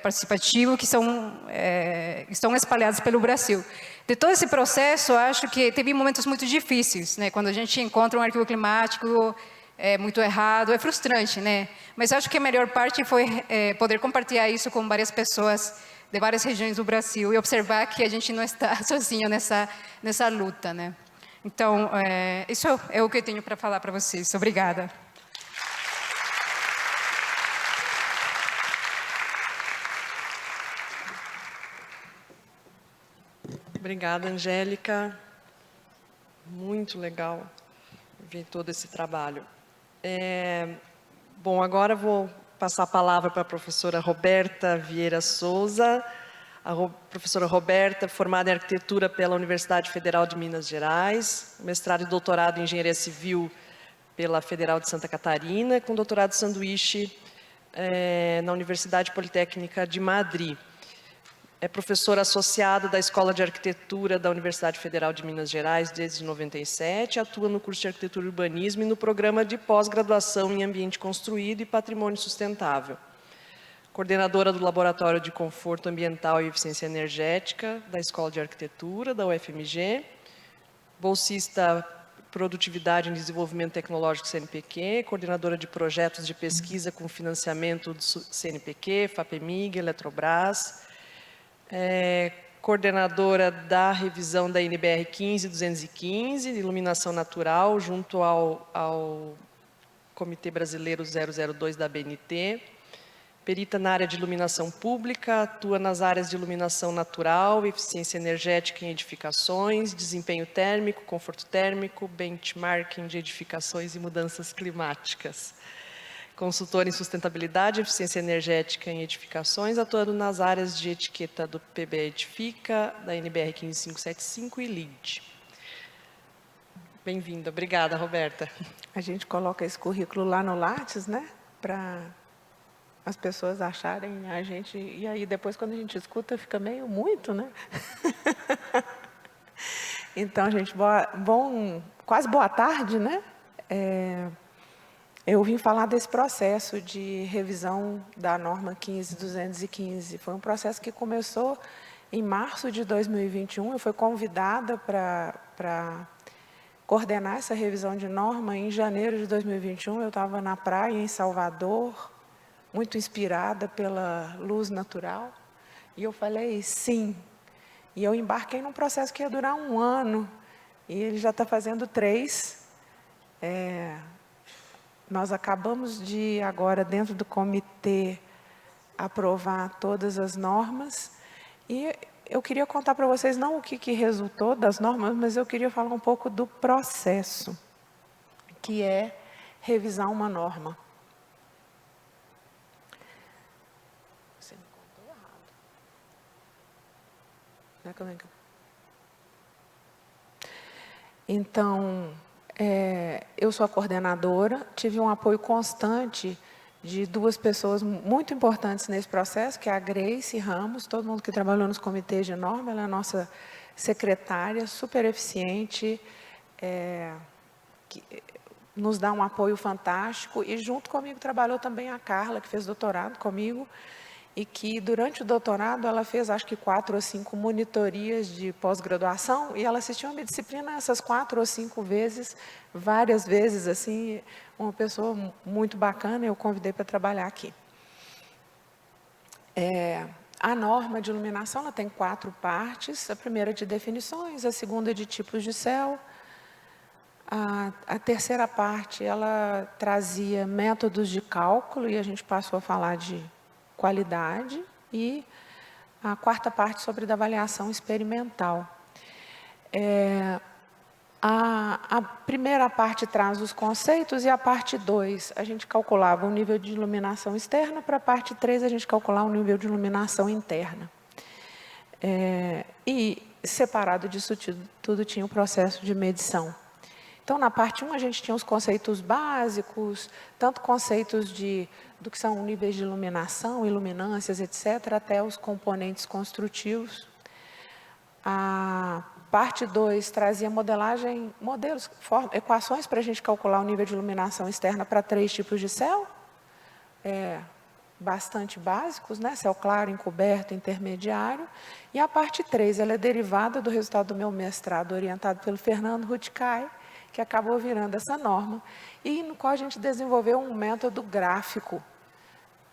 participativo, que estão espalhadas pelo Brasil. De todo esse processo, acho que teve momentos muito difíceis, né? Quando a gente encontra um arquivo climático muito errado, é frustrante, né? Mas acho que a melhor parte foi poder compartilhar isso com várias pessoas de várias regiões do Brasil e observar que a gente não está sozinho nessa luta, né? Então, isso é o que eu tenho para falar para vocês. Obrigada. Obrigada, Angélica. Muito legal ver todo esse trabalho. Bom, agora vou passar a palavra para a professora Roberta Vieira Souza. A professora Roberta, formada em arquitetura pela Universidade Federal de Minas Gerais, mestrado e doutorado em engenharia civil pela Federal de Santa Catarina, com doutorado sanduíche na Universidade Politécnica de Madrid. É professora associada da Escola de Arquitetura da Universidade Federal de Minas Gerais desde 97, atua no curso de Arquitetura e Urbanismo e no programa de pós-graduação em Ambiente Construído e Patrimônio Sustentável. Coordenadora do Laboratório de Conforto Ambiental e Eficiência Energética da Escola de Arquitetura da UFMG, bolsista Produtividade e Desenvolvimento Tecnológico CNPq, coordenadora de projetos de pesquisa com financiamento do CNPq, FAPEMIG, Eletrobras, coordenadora da revisão da NBR 15215, de iluminação natural, junto ao Comitê Brasileiro 002 da ABNT, perita na área de iluminação pública, atua nas áreas de iluminação natural, eficiência energética em edificações, desempenho térmico, conforto térmico, benchmarking de edificações e mudanças climáticas. Consultor em sustentabilidade e eficiência energética em edificações, atuando nas áreas de etiqueta do PBE Edifica, da NBR 15575 e LEED. Bem-vinda. Obrigada, Roberta. A gente coloca esse currículo lá no Lattes, né? Para as pessoas acharem a gente... E aí, depois, quando a gente escuta, fica meio muito, né? Então, gente, quase boa tarde, né? Eu vim falar desse processo de revisão da norma 15215. Foi um processo que começou em março de 2021. Eu fui convidada para coordenar essa revisão de norma em janeiro de 2021. Eu estava na praia, em Salvador, muito inspirada pela luz natural. E eu falei, sim. E eu embarquei num processo que ia durar 1 ano. E ele já está fazendo 3. Nós acabamos de, agora, dentro do comitê, aprovar todas as normas. E eu queria contar para vocês, não o que resultou das normas, mas eu queria falar um pouco do processo, que é revisar uma norma. Você me contou errado. Não é que eu... Então... eu sou a coordenadora, tive um apoio constante de 2 pessoas muito importantes nesse processo, que é a Grace Ramos, todo mundo que trabalhou nos comitês de norma, ela é a nossa secretária, super eficiente, que nos dá um apoio fantástico, e junto comigo trabalhou também a Carla, que fez doutorado comigo, e que durante o doutorado ela fez acho que 4 ou 5 monitorias de pós-graduação, e ela assistiu a minha disciplina essas 4 ou 5 vezes, várias vezes, assim, uma pessoa muito bacana, eu convidei para trabalhar aqui. A norma de iluminação ela tem 4 partes, a primeira de definições, a segunda de tipos de céu, a terceira parte ela trazia métodos de cálculo, e a gente passou a falar de qualidade, e a quarta parte sobre a avaliação experimental. A primeira parte traz os conceitos, e a parte 2 a gente calculava o nível de iluminação externa, para a parte 3 a gente calculava o nível de iluminação interna. E separado disso tudo tinha o processo de medição. Então, na parte 1, a gente tinha os conceitos básicos, tanto conceitos do que são níveis de iluminação, iluminâncias, etc., até os componentes construtivos. A parte 2 trazia modelagem, modelos, equações para a gente calcular o nível de iluminação externa para 3 tipos de céu, bastante básicos, né? Céu claro, encoberto, intermediário. E a parte 3, ela é derivada do resultado do meu mestrado, orientado pelo Fernando Ruticai, que acabou virando essa norma, e no qual a gente desenvolveu um método gráfico.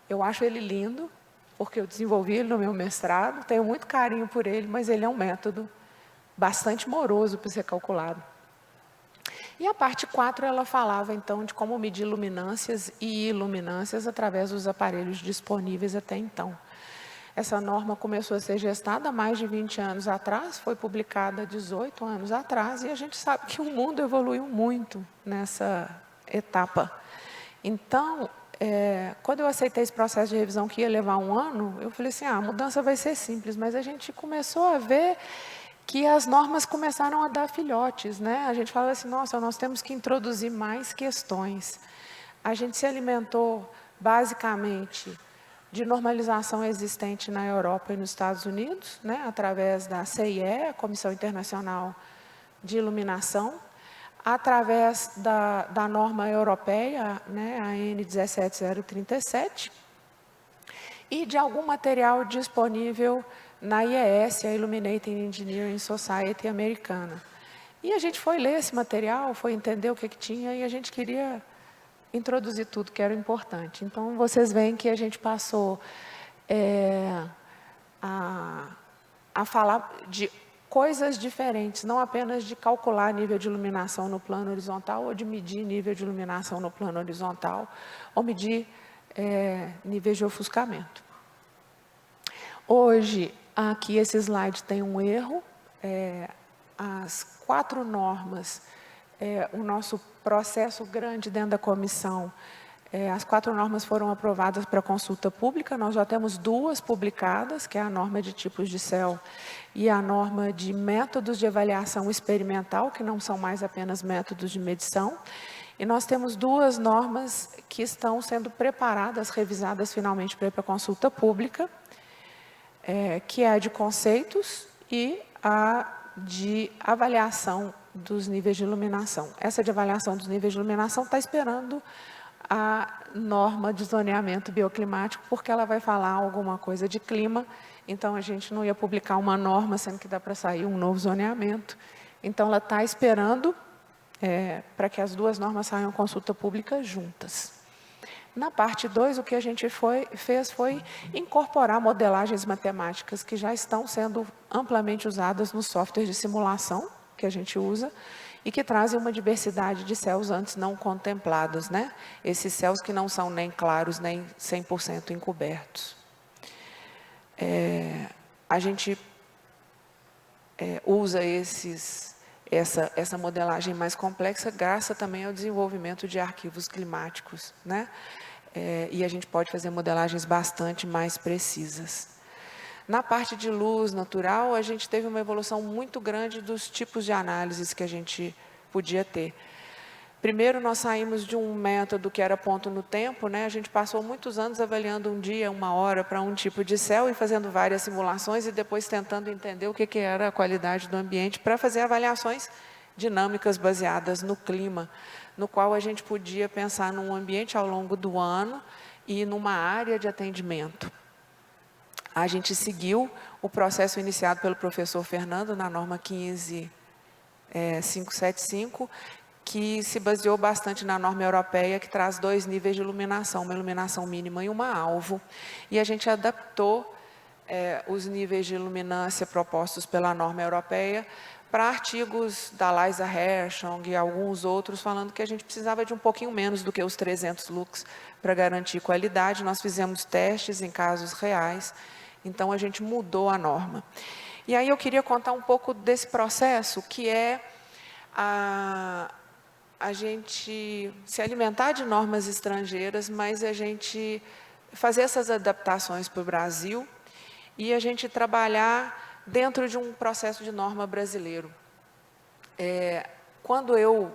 Eu acho ele lindo, porque eu desenvolvi ele no meu mestrado, tenho muito carinho por ele, mas ele é um método bastante moroso para ser calculado. E a parte 4, ela falava, então, de como medir luminâncias e iluminâncias através dos aparelhos disponíveis até então. Essa norma começou a ser gestada há mais de 20 anos atrás, foi publicada 18 anos atrás, e a gente sabe que o mundo evoluiu muito nessa etapa. Então, quando eu aceitei esse processo de revisão que ia levar 1 ano, eu falei assim, a mudança vai ser simples, mas a gente começou a ver que as normas começaram a dar filhotes, né? A gente falava assim, nossa, nós temos que introduzir mais questões. A gente se alimentou, basicamente, de normalização existente na Europa e nos Estados Unidos, né, através da CIE, a Comissão Internacional de Iluminação, através da norma europeia, né, a N17037, e de algum material disponível na IES, a Illuminating Engineering Society americana. E a gente foi ler esse material, foi entender o que tinha, e a gente queria introduzir tudo que era importante. Então, vocês veem que a gente passou a falar de coisas diferentes, não apenas de calcular nível de iluminação no plano horizontal, ou de medir nível de iluminação no plano horizontal, ou medir níveis de ofuscamento. Hoje, aqui esse slide tem um erro. As 4 normas, o nosso processo grande dentro da comissão, as 4 normas foram aprovadas para consulta pública. Nós já temos 2 publicadas, que é a norma de tipos de céu e a norma de métodos de avaliação experimental, que não são mais apenas métodos de medição. E nós temos 2 normas que estão sendo preparadas, revisadas finalmente para ir para consulta pública, que é a de conceitos e a de avaliação dos níveis de iluminação. Essa de avaliação dos níveis de iluminação está esperando a norma de zoneamento bioclimático, porque ela vai falar alguma coisa de clima, então a gente não ia publicar uma norma, sendo que dá para sair um novo zoneamento. Então ela está esperando para que as 2 normas saiam consulta pública juntas. Na parte 2, o que a gente fez foi incorporar modelagens matemáticas que já estão sendo amplamente usadas nos softwares de simulação que a gente usa e que trazem uma diversidade de céus antes não contemplados, né? Esses céus que não são nem claros, nem 100% encobertos. A gente usa essa modelagem mais complexa graças também ao desenvolvimento de arquivos climáticos, né? E a gente pode fazer modelagens bastante mais precisas. Na parte de luz natural, a gente teve uma evolução muito grande dos tipos de análises que a gente podia ter. Primeiro, nós saímos de um método que era ponto no tempo, né? A gente passou muitos anos avaliando um dia, 1 hora para um tipo de céu e fazendo várias simulações e depois tentando entender o que era a qualidade do ambiente para fazer avaliações dinâmicas baseadas no clima, no qual a gente podia pensar num ambiente ao longo do ano e numa área de atendimento. A gente seguiu o processo iniciado pelo professor Fernando na norma 15575, que se baseou bastante na norma europeia, que traz 2 níveis de iluminação, uma iluminação mínima e uma alvo. E a gente adaptou os níveis de iluminância propostos pela norma europeia para artigos da Liza Hershong e alguns outros, falando que a gente precisava de um pouquinho menos do que os 300 lux para garantir qualidade. Nós fizemos testes em casos reais, então a gente mudou a norma. E aí eu queria contar um pouco desse processo, que é a gente se alimentar de normas estrangeiras, mas a gente fazer essas adaptações para o Brasil e a gente trabalhar dentro de um processo de norma brasileiro. Quando eu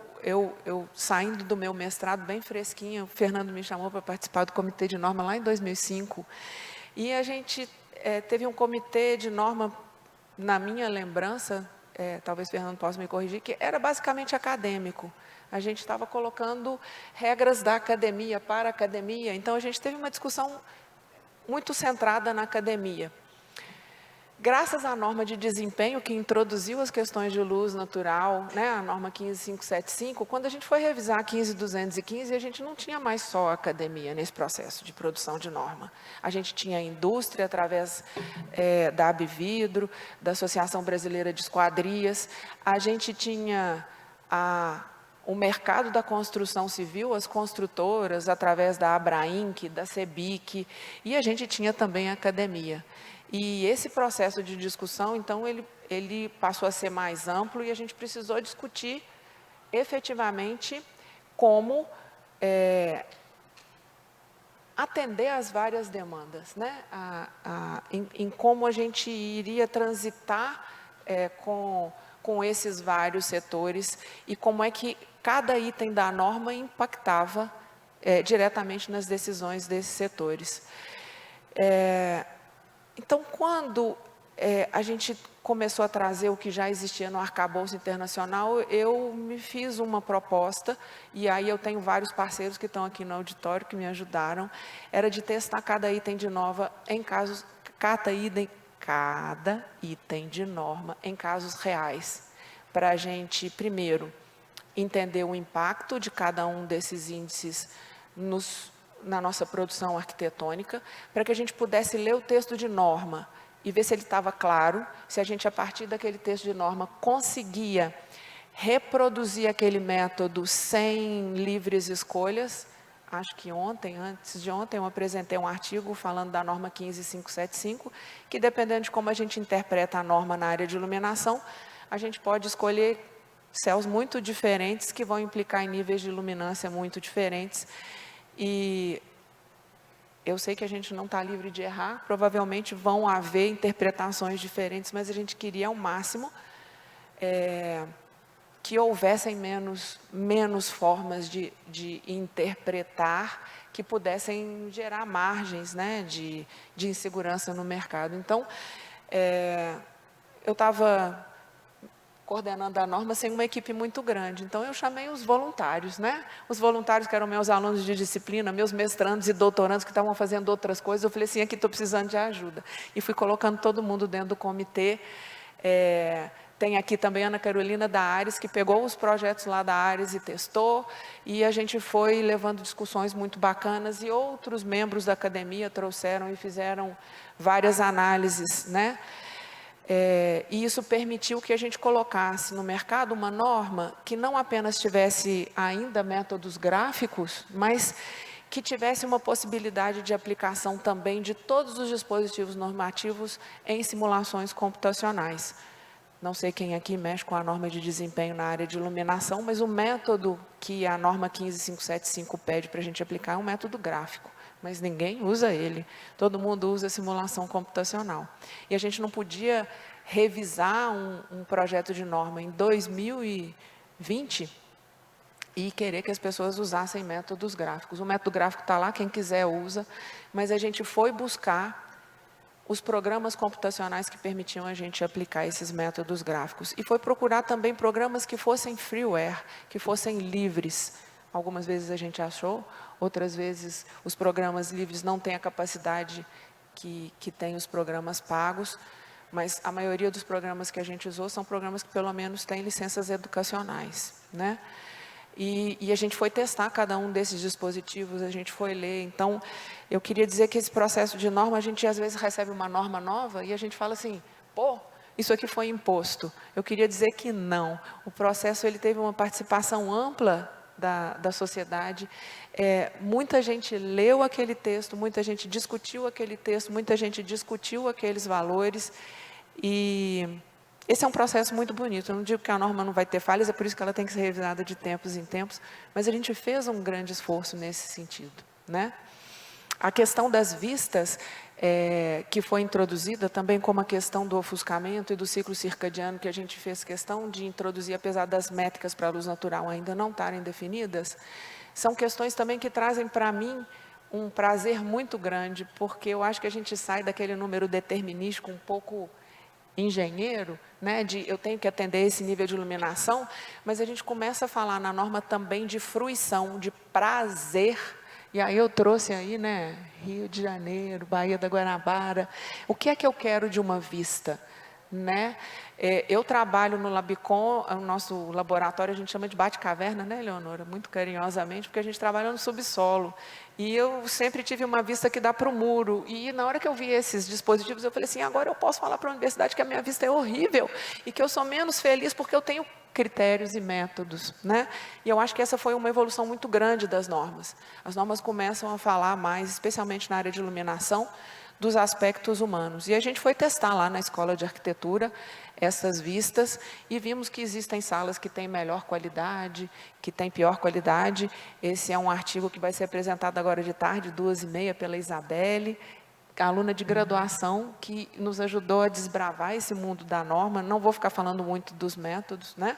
saindo do meu mestrado bem fresquinha, o Fernando me chamou para participar do comitê de norma lá em 2005, e a gente teve um comitê de norma, na minha lembrança, talvez o Fernando possa me corrigir, que era basicamente acadêmico. A gente estava colocando regras da academia para a academia, então a gente teve uma discussão muito centrada na academia. Graças à norma de desempenho que introduziu as questões de luz natural, né, a norma 15575, quando a gente foi revisar a 15215, a gente não tinha mais só a academia nesse processo de produção de norma. A gente tinha a indústria através da Abvidro, da Associação Brasileira de Esquadrias, a gente tinha o mercado da construção civil, as construtoras, através da Abrainc, da Cebic, e a gente tinha também a academia. E esse processo de discussão, então, ele passou a ser mais amplo e a gente precisou discutir efetivamente como atender às várias demandas, né? Em como a gente iria transitar com esses vários setores e como é que cada item da norma impactava diretamente nas decisões desses setores. Então, quando a gente começou a trazer o que já existia no arcabouço internacional, eu me fiz uma proposta, e aí eu tenho vários parceiros que estão aqui no auditório que me ajudaram, era de testar cada item de norma em casos, cada item de norma em casos reais, para a gente, primeiro, entender o impacto de cada um desses índices na nossa produção arquitetônica, para que a gente pudesse ler o texto de norma e ver se ele estava claro, se a gente, a partir daquele texto de norma, conseguia reproduzir aquele método sem livres escolhas, acho que ontem, antes de ontem, eu apresentei um artigo falando da norma 15575, que dependendo de como a gente interpreta a norma na área de iluminação, a gente pode escolher céus muito diferentes que vão implicar em níveis de luminância muito diferentes. E eu sei que a gente não está livre de errar, provavelmente vão haver interpretações diferentes, mas a gente queria ao máximo que houvessem menos formas de interpretar que pudessem gerar margens, né, de insegurança no mercado. Então, eu estava coordenando a norma sem uma equipe muito grande, então eu chamei os voluntários, né? Os voluntários que eram meus alunos de disciplina, meus mestrandos e doutorandos que estavam fazendo outras coisas, eu falei assim, aqui estou precisando de ajuda. E fui colocando todo mundo dentro do comitê. Tem aqui também a Ana Carolina da Ares, que pegou os projetos lá da Ares e testou, e a gente foi levando discussões muito bacanas, e outros membros da academia trouxeram e fizeram várias análises, né? E isso permitiu que a gente colocasse no mercado uma norma que não apenas tivesse ainda métodos gráficos, mas que tivesse uma possibilidade de aplicação também de todos os dispositivos normativos em simulações computacionais. Não sei quem aqui mexe com a norma de desempenho na área de iluminação, mas o método que a norma 15575 pede para a gente aplicar é um método gráfico, mas ninguém usa ele. Todo mundo usa simulação computacional. E a gente não podia revisar um projeto de norma em 2020 e querer que as pessoas usassem métodos gráficos. O método gráfico está lá, quem quiser usa, mas a gente foi buscar os programas computacionais que permitiam a gente aplicar esses métodos gráficos. E foi procurar também programas que fossem freeware, que fossem livres. Algumas vezes a gente achou, outras vezes os programas livres não têm a capacidade que tem os programas pagos, mas a maioria dos programas que a gente usou são programas que pelo menos têm licenças educacionais, né? E a gente foi testar cada um desses dispositivos, a gente foi ler. Então, eu queria dizer que esse processo de norma, a gente às vezes recebe uma norma nova e a gente fala assim, pô, isso aqui foi imposto. Eu queria dizer que não. O processo ele teve uma participação ampla da sociedade. Muita gente leu aquele texto, muita gente discutiu aquele texto, muita gente discutiu aqueles valores. E esse é um processo muito bonito. Eu não digo que a norma não vai ter falhas, é por isso que ela tem que ser revisada de tempos em tempos, mas a gente fez um grande esforço nesse sentido, né? A questão das vistas, que foi introduzida, também como a questão do ofuscamento e do ciclo circadiano, que a gente fez questão de introduzir, apesar das métricas para a luz natural ainda não estarem definidas, são questões também que trazem para mim um prazer muito grande, porque eu acho que a gente sai daquele número determinístico um pouco engenheiro, né, de eu tenho que atender esse nível de iluminação, mas a gente começa a falar na norma também de fruição, de prazer. E aí eu trouxe aí, né, Rio de Janeiro, Baía da Guanabara. O que é que eu quero de uma vista, né? Eu trabalho no Labicom, o nosso laboratório a gente chama de bate-caverna, né, Leonora? Muito carinhosamente, porque a gente trabalha no subsolo. E eu sempre tive uma vista que dá para o muro. E na hora que eu vi esses dispositivos, eu falei assim, agora eu posso falar para a universidade que a minha vista é horrível e que eu sou menos feliz porque eu tenho critérios e métodos, né? E eu acho que essa foi uma evolução muito grande das normas. As normas começam a falar mais, especialmente na área de iluminação, dos aspectos humanos. E a gente foi testar lá na Escola de Arquitetura essas vistas e vimos que existem salas que têm melhor qualidade, que têm pior qualidade. Esse é um artigo que vai ser apresentado agora de tarde, 2h30, pela Isabelle, aluna de graduação, que nos ajudou a desbravar esse mundo da norma. Não vou ficar falando muito dos métodos, né?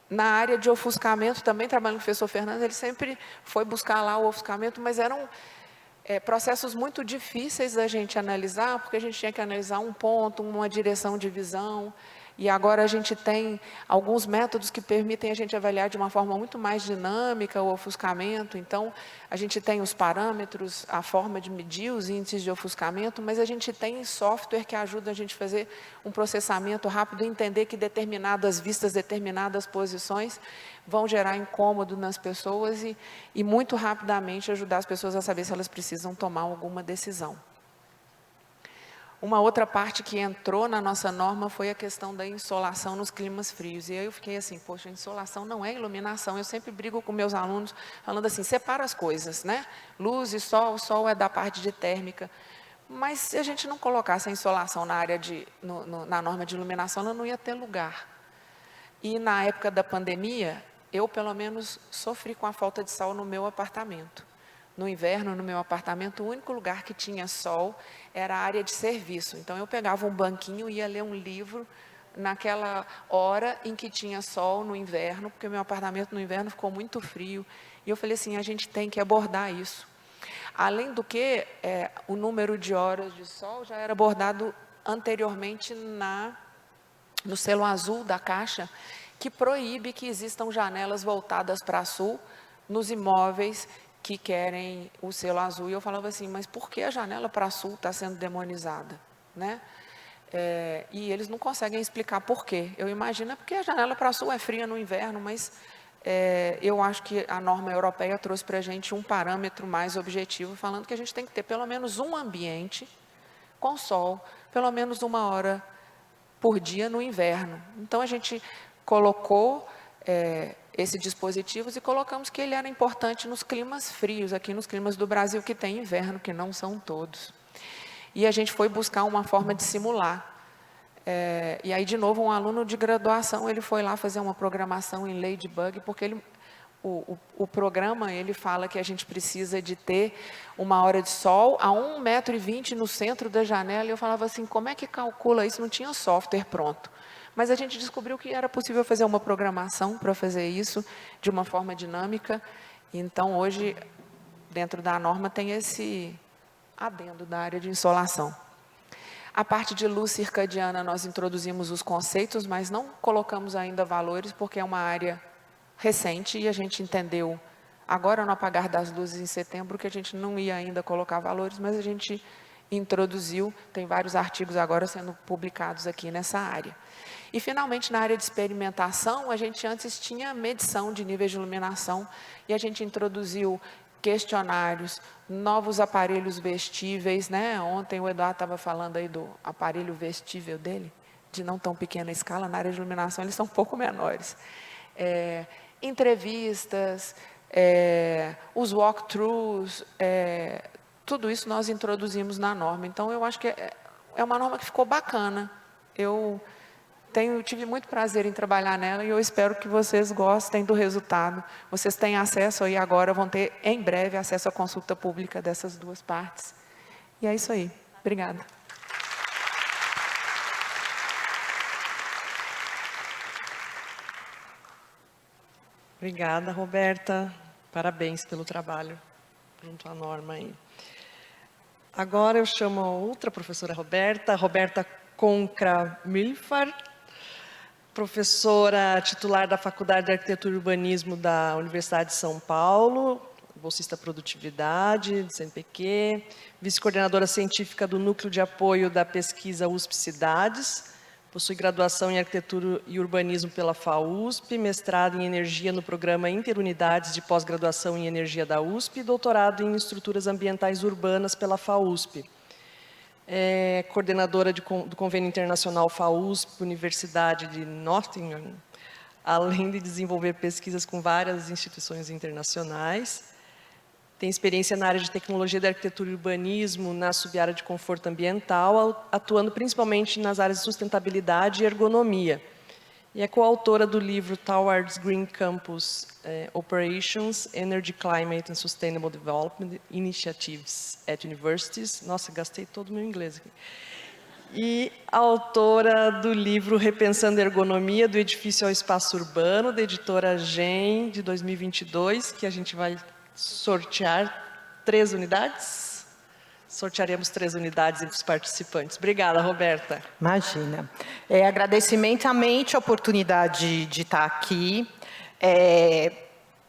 Na área de ofuscamento, também trabalhando com o professor Fernando, ele sempre foi buscar lá o ofuscamento, mas eram processos muito difíceis da gente analisar, porque a gente tinha que analisar um ponto, uma direção de visão, e agora a gente tem alguns métodos que permitem a gente avaliar de uma forma muito mais dinâmica o ofuscamento. Então, a gente tem os parâmetros, a forma de medir os índices de ofuscamento, mas a gente tem software que ajuda a gente a fazer um processamento rápido e entender que determinadas vistas, determinadas posições vão gerar incômodo nas pessoas e muito rapidamente ajudar as pessoas a saber se elas precisam tomar alguma decisão. Uma outra parte que entrou na nossa norma foi a questão da insolação nos climas frios. E aí eu fiquei assim, poxa, insolação não é iluminação. Eu sempre brigo com meus alunos, falando assim, separa as coisas, né? Luz e sol, o sol é da parte de térmica. Mas se a gente não colocasse a insolação na área na norma de iluminação, ela não ia ter lugar. E na época da pandemia, eu pelo menos sofri com a falta de sol no meu apartamento. No inverno, no meu apartamento, o único lugar que tinha sol era a área de serviço. Então, eu pegava um banquinho e ia ler um livro naquela hora em que tinha sol no inverno, porque o meu apartamento no inverno ficou muito frio. E eu falei assim, a gente tem que abordar isso. Além do que, o número de horas de sol já era abordado anteriormente no selo azul da Caixa, que proíbe que existam janelas voltadas para sul nos imóveis que querem o selo azul. E eu falava assim, mas por que a janela para sul está sendo demonizada? Né? E eles não conseguem explicar por quê. Eu imagino porque a janela para sul é fria no inverno, mas eu acho que a norma europeia trouxe para a gente um parâmetro mais objetivo, falando que a gente tem que ter pelo menos um ambiente com sol, pelo menos 1 hora por dia no inverno. Então, a gente colocou esses dispositivos e colocamos que ele era importante nos climas frios, aqui nos climas do Brasil que tem inverno, que não são todos. E a gente foi buscar uma forma de simular. E aí, de novo, um aluno de graduação, ele foi lá fazer uma programação em Ladybug, porque o programa, ele fala que a gente precisa de ter 1 hora de sol a 1,20 m no centro da janela, e eu falava assim, como é que calcula isso? Não tinha software pronto. Mas a gente descobriu que era possível fazer uma programação para fazer isso de uma forma dinâmica. Então, hoje, dentro da norma, tem esse adendo da área de insolação. A parte de luz circadiana, nós introduzimos os conceitos, mas não colocamos ainda valores, porque é uma área recente e a gente entendeu, agora no apagar das luzes em setembro, que a gente não ia ainda colocar valores, mas a gente introduziu, tem vários artigos agora sendo publicados aqui nessa área. E, finalmente, na área de experimentação, a gente antes tinha medição de níveis de iluminação e a gente introduziu questionários, novos aparelhos vestíveis, né? Ontem o Eduardo estava falando aí do aparelho vestível dele, de não tão pequena escala, na área de iluminação eles são um pouco menores. Entrevistas, os walkthroughs, tudo isso nós introduzimos na norma. Então, eu acho que é uma norma que ficou bacana. Eu tive muito prazer em trabalhar nela e eu espero que vocês gostem do resultado. Vocês têm acesso aí agora, vão ter em breve acesso à consulta pública dessas duas partes. E é isso aí. Obrigada. Obrigada, Roberta. Parabéns pelo trabalho junto à norma aí. Agora eu chamo a outra professora Roberta Concra-Milfar, professora titular da Faculdade de Arquitetura e Urbanismo da Universidade de São Paulo, bolsista produtividade do CNPq, vice-coordenadora científica do Núcleo de Apoio da Pesquisa USP Cidades, possui graduação em Arquitetura e Urbanismo pela FAUSP, mestrado em Energia no Programa Interunidades de Pós-Graduação em Energia da USP e doutorado em Estruturas Ambientais Urbanas pela FAUSP. É coordenadora do Convênio Internacional FAUSP, Universidade de Nottingham, além de desenvolver pesquisas com várias instituições internacionais. Tem experiência na área de tecnologia da arquitetura e urbanismo, na subárea de conforto ambiental, atuando principalmente nas áreas de sustentabilidade e ergonomia. E é coautora do livro Towards Green Campus Operations, Energy, Climate and Sustainable Development Initiatives at Universities. Nossa, gastei todo o meu inglês aqui. E autora do livro Repensando a Ergonomia do Edifício ao Espaço Urbano, da editora GEM, de 2022, que a gente vai sortear 3 unidades. Sortearemos 3 unidades entre os participantes. Obrigada, Roberta. Imagina. Agradecimento imensamente a oportunidade de estar aqui,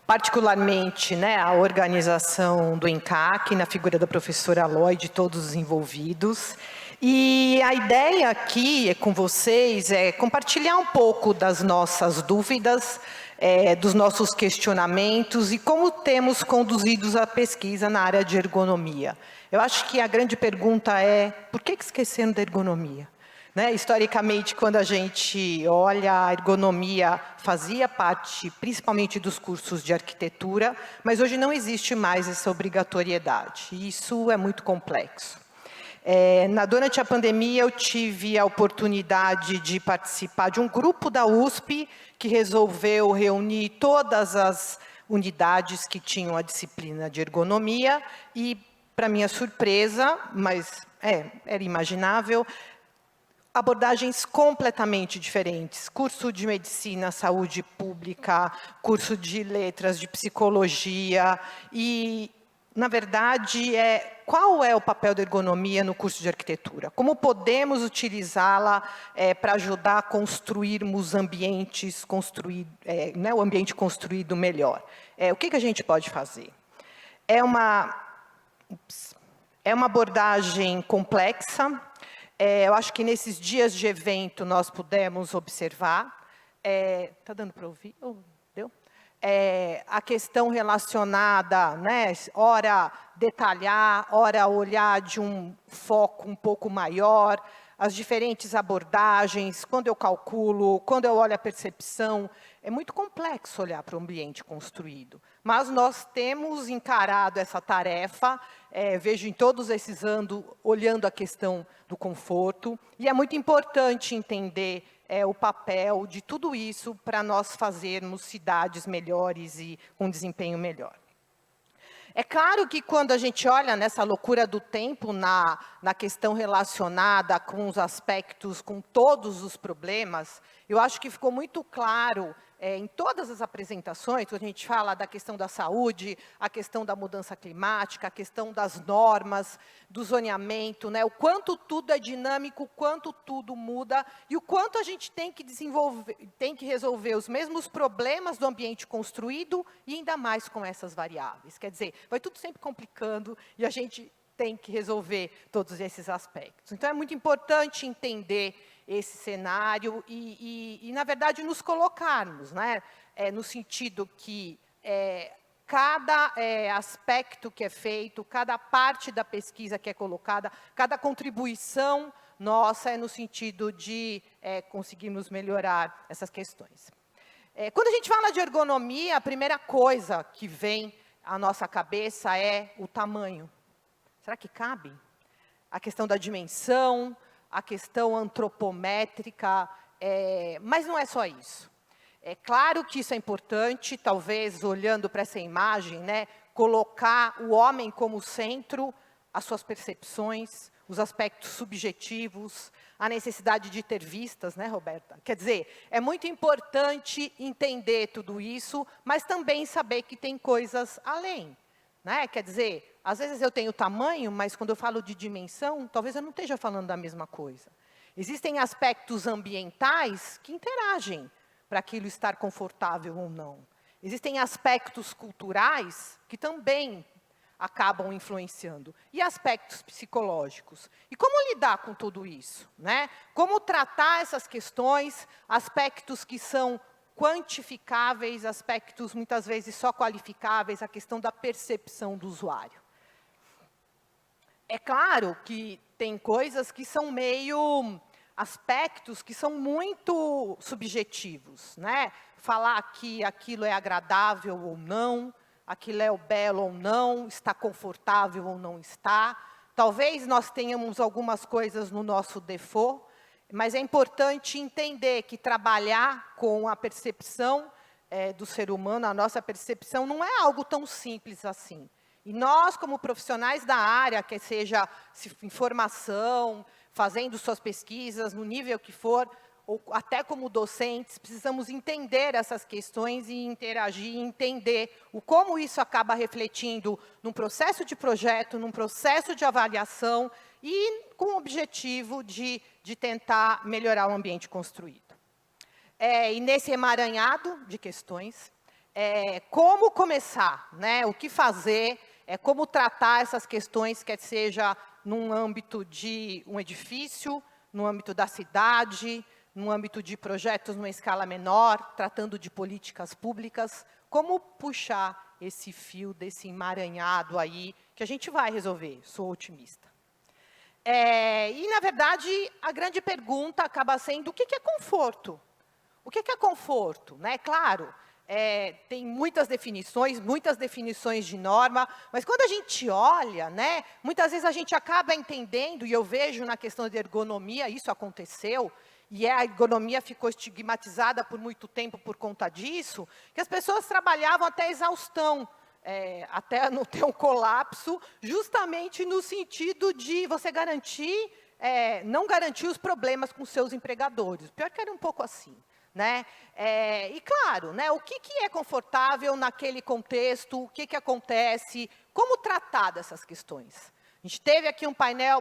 particularmente, né, a organização do ENCAC, na figura da professora Aloy, de todos os envolvidos, E a ideia aqui com vocês é compartilhar um pouco das nossas dúvidas, dos nossos questionamentos e como temos conduzido a pesquisa na área de ergonomia. Eu acho que a grande pergunta é, por que esquecendo da ergonomia? Né? Historicamente, quando a gente olha, a ergonomia fazia parte principalmente dos cursos de arquitetura, mas hoje não existe mais essa obrigatoriedade. E isso é muito complexo. Durante a pandemia, eu tive a oportunidade de participar de um grupo da USP que resolveu reunir todas as unidades que tinham a disciplina de ergonomia e, para minha surpresa, mas era imaginável, abordagens completamente diferentes. Curso de medicina, saúde pública, curso de letras, de psicologia e, na verdade, qual é o papel da ergonomia no curso de arquitetura? Como podemos utilizá-la para ajudar a construirmos ambientes, o ambiente construído melhor? O que a gente pode fazer? É uma abordagem complexa. Eu acho que nesses dias de evento nós pudemos observar. Está dando para ouvir? Deu? A questão relacionada, né, ora detalhar, ora olhar de um foco um pouco maior, as diferentes abordagens, quando eu calculo, quando eu olho a percepção, é muito complexo olhar para o ambiente construído. Mas nós temos encarado essa tarefa, vejo em todos esses anos, olhando a questão do conforto, e é muito importante entender o papel de tudo isso para nós fazermos cidades melhores e com desempenho melhor. É claro que quando a gente olha nessa loucura do tempo, na questão relacionada com os aspectos, com todos os problemas, eu acho que ficou muito claro em todas as apresentações, quando a gente fala da questão da saúde, a questão da mudança climática, a questão das normas, do zoneamento, né? O quanto tudo é dinâmico, o quanto tudo muda e o quanto a gente tem que desenvolver, tem que resolver os mesmos problemas do ambiente construído e ainda mais com essas variáveis. Quer dizer, vai tudo sempre complicando e a gente tem que resolver todos esses aspectos. Então, é muito importante entender esse cenário e na verdade, nos colocarmos, né? No sentido que cada aspecto que é feito, cada parte da pesquisa que é colocada, cada contribuição nossa é no sentido de conseguirmos melhorar essas questões. Quando a gente fala de ergonomia, a primeira coisa que vem à nossa cabeça é o tamanho. Será que cabe? A questão da dimensão, a questão antropométrica, mas não é só isso. É claro que isso é importante, talvez olhando para essa imagem, né, colocar o homem como centro, as suas percepções, os aspectos subjetivos, a necessidade de ter vistas, né, Roberta? Quer dizer, é muito importante entender tudo isso, mas também saber que tem coisas além, né? Quer dizer, às vezes eu tenho tamanho, mas quando eu falo de dimensão, talvez eu não esteja falando da mesma coisa. Existem aspectos ambientais que interagem para aquilo estar confortável ou não. Existem aspectos culturais que também acabam influenciando. E aspectos psicológicos. E como lidar com tudo isso, né? Como tratar essas questões, aspectos que são quantificáveis, aspectos muitas vezes só qualificáveis, a questão da percepção do usuário. É claro que tem coisas que são aspectos que são muito subjetivos, né? Falar que aquilo é agradável ou não, aquilo é o belo ou não, está confortável ou não está. Talvez nós tenhamos algumas coisas no nosso default, mas é importante entender que trabalhar com a percepção do ser humano, a nossa percepção, não é algo tão simples assim. E nós, como profissionais da área, quer seja informação, fazendo suas pesquisas, no nível que for, ou até como docentes, precisamos entender essas questões e interagir, entender como isso acaba refletindo num processo de projeto, num processo de avaliação e com o objetivo de tentar melhorar o ambiente construído. E nesse emaranhado de questões, como começar, né? O que fazer, como tratar essas questões, quer seja num âmbito de um edifício, no âmbito da cidade, no âmbito de projetos numa escala menor, tratando de políticas públicas, como puxar esse fio desse emaranhado aí, que a gente vai resolver, sou otimista. E, na verdade, a grande pergunta acaba sendo o que é conforto? O que é conforto? Né? Claro, tem muitas definições de norma, mas quando a gente olha, né, muitas vezes a gente acaba entendendo, e eu vejo na questão de ergonomia, isso aconteceu, e a ergonomia ficou estigmatizada por muito tempo por conta disso, que as pessoas trabalhavam até exaustão, até não ter um colapso, justamente no sentido de você garantir, não garantir os problemas com seus empregadores. Pior que era um pouco assim. Né? E, claro, né, o que é confortável naquele contexto, o que acontece, como tratar dessas questões. A gente teve aqui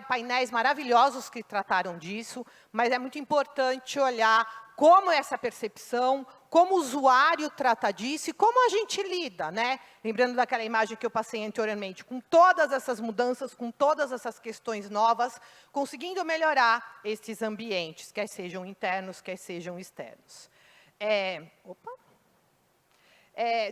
painéis maravilhosos que trataram disso, mas é muito importante olhar como essa percepção, como o usuário trata disso e como a gente lida, né? Lembrando daquela imagem que eu passei anteriormente, com todas essas mudanças, com todas essas questões novas, conseguindo melhorar esses ambientes, quer sejam internos, quer sejam externos.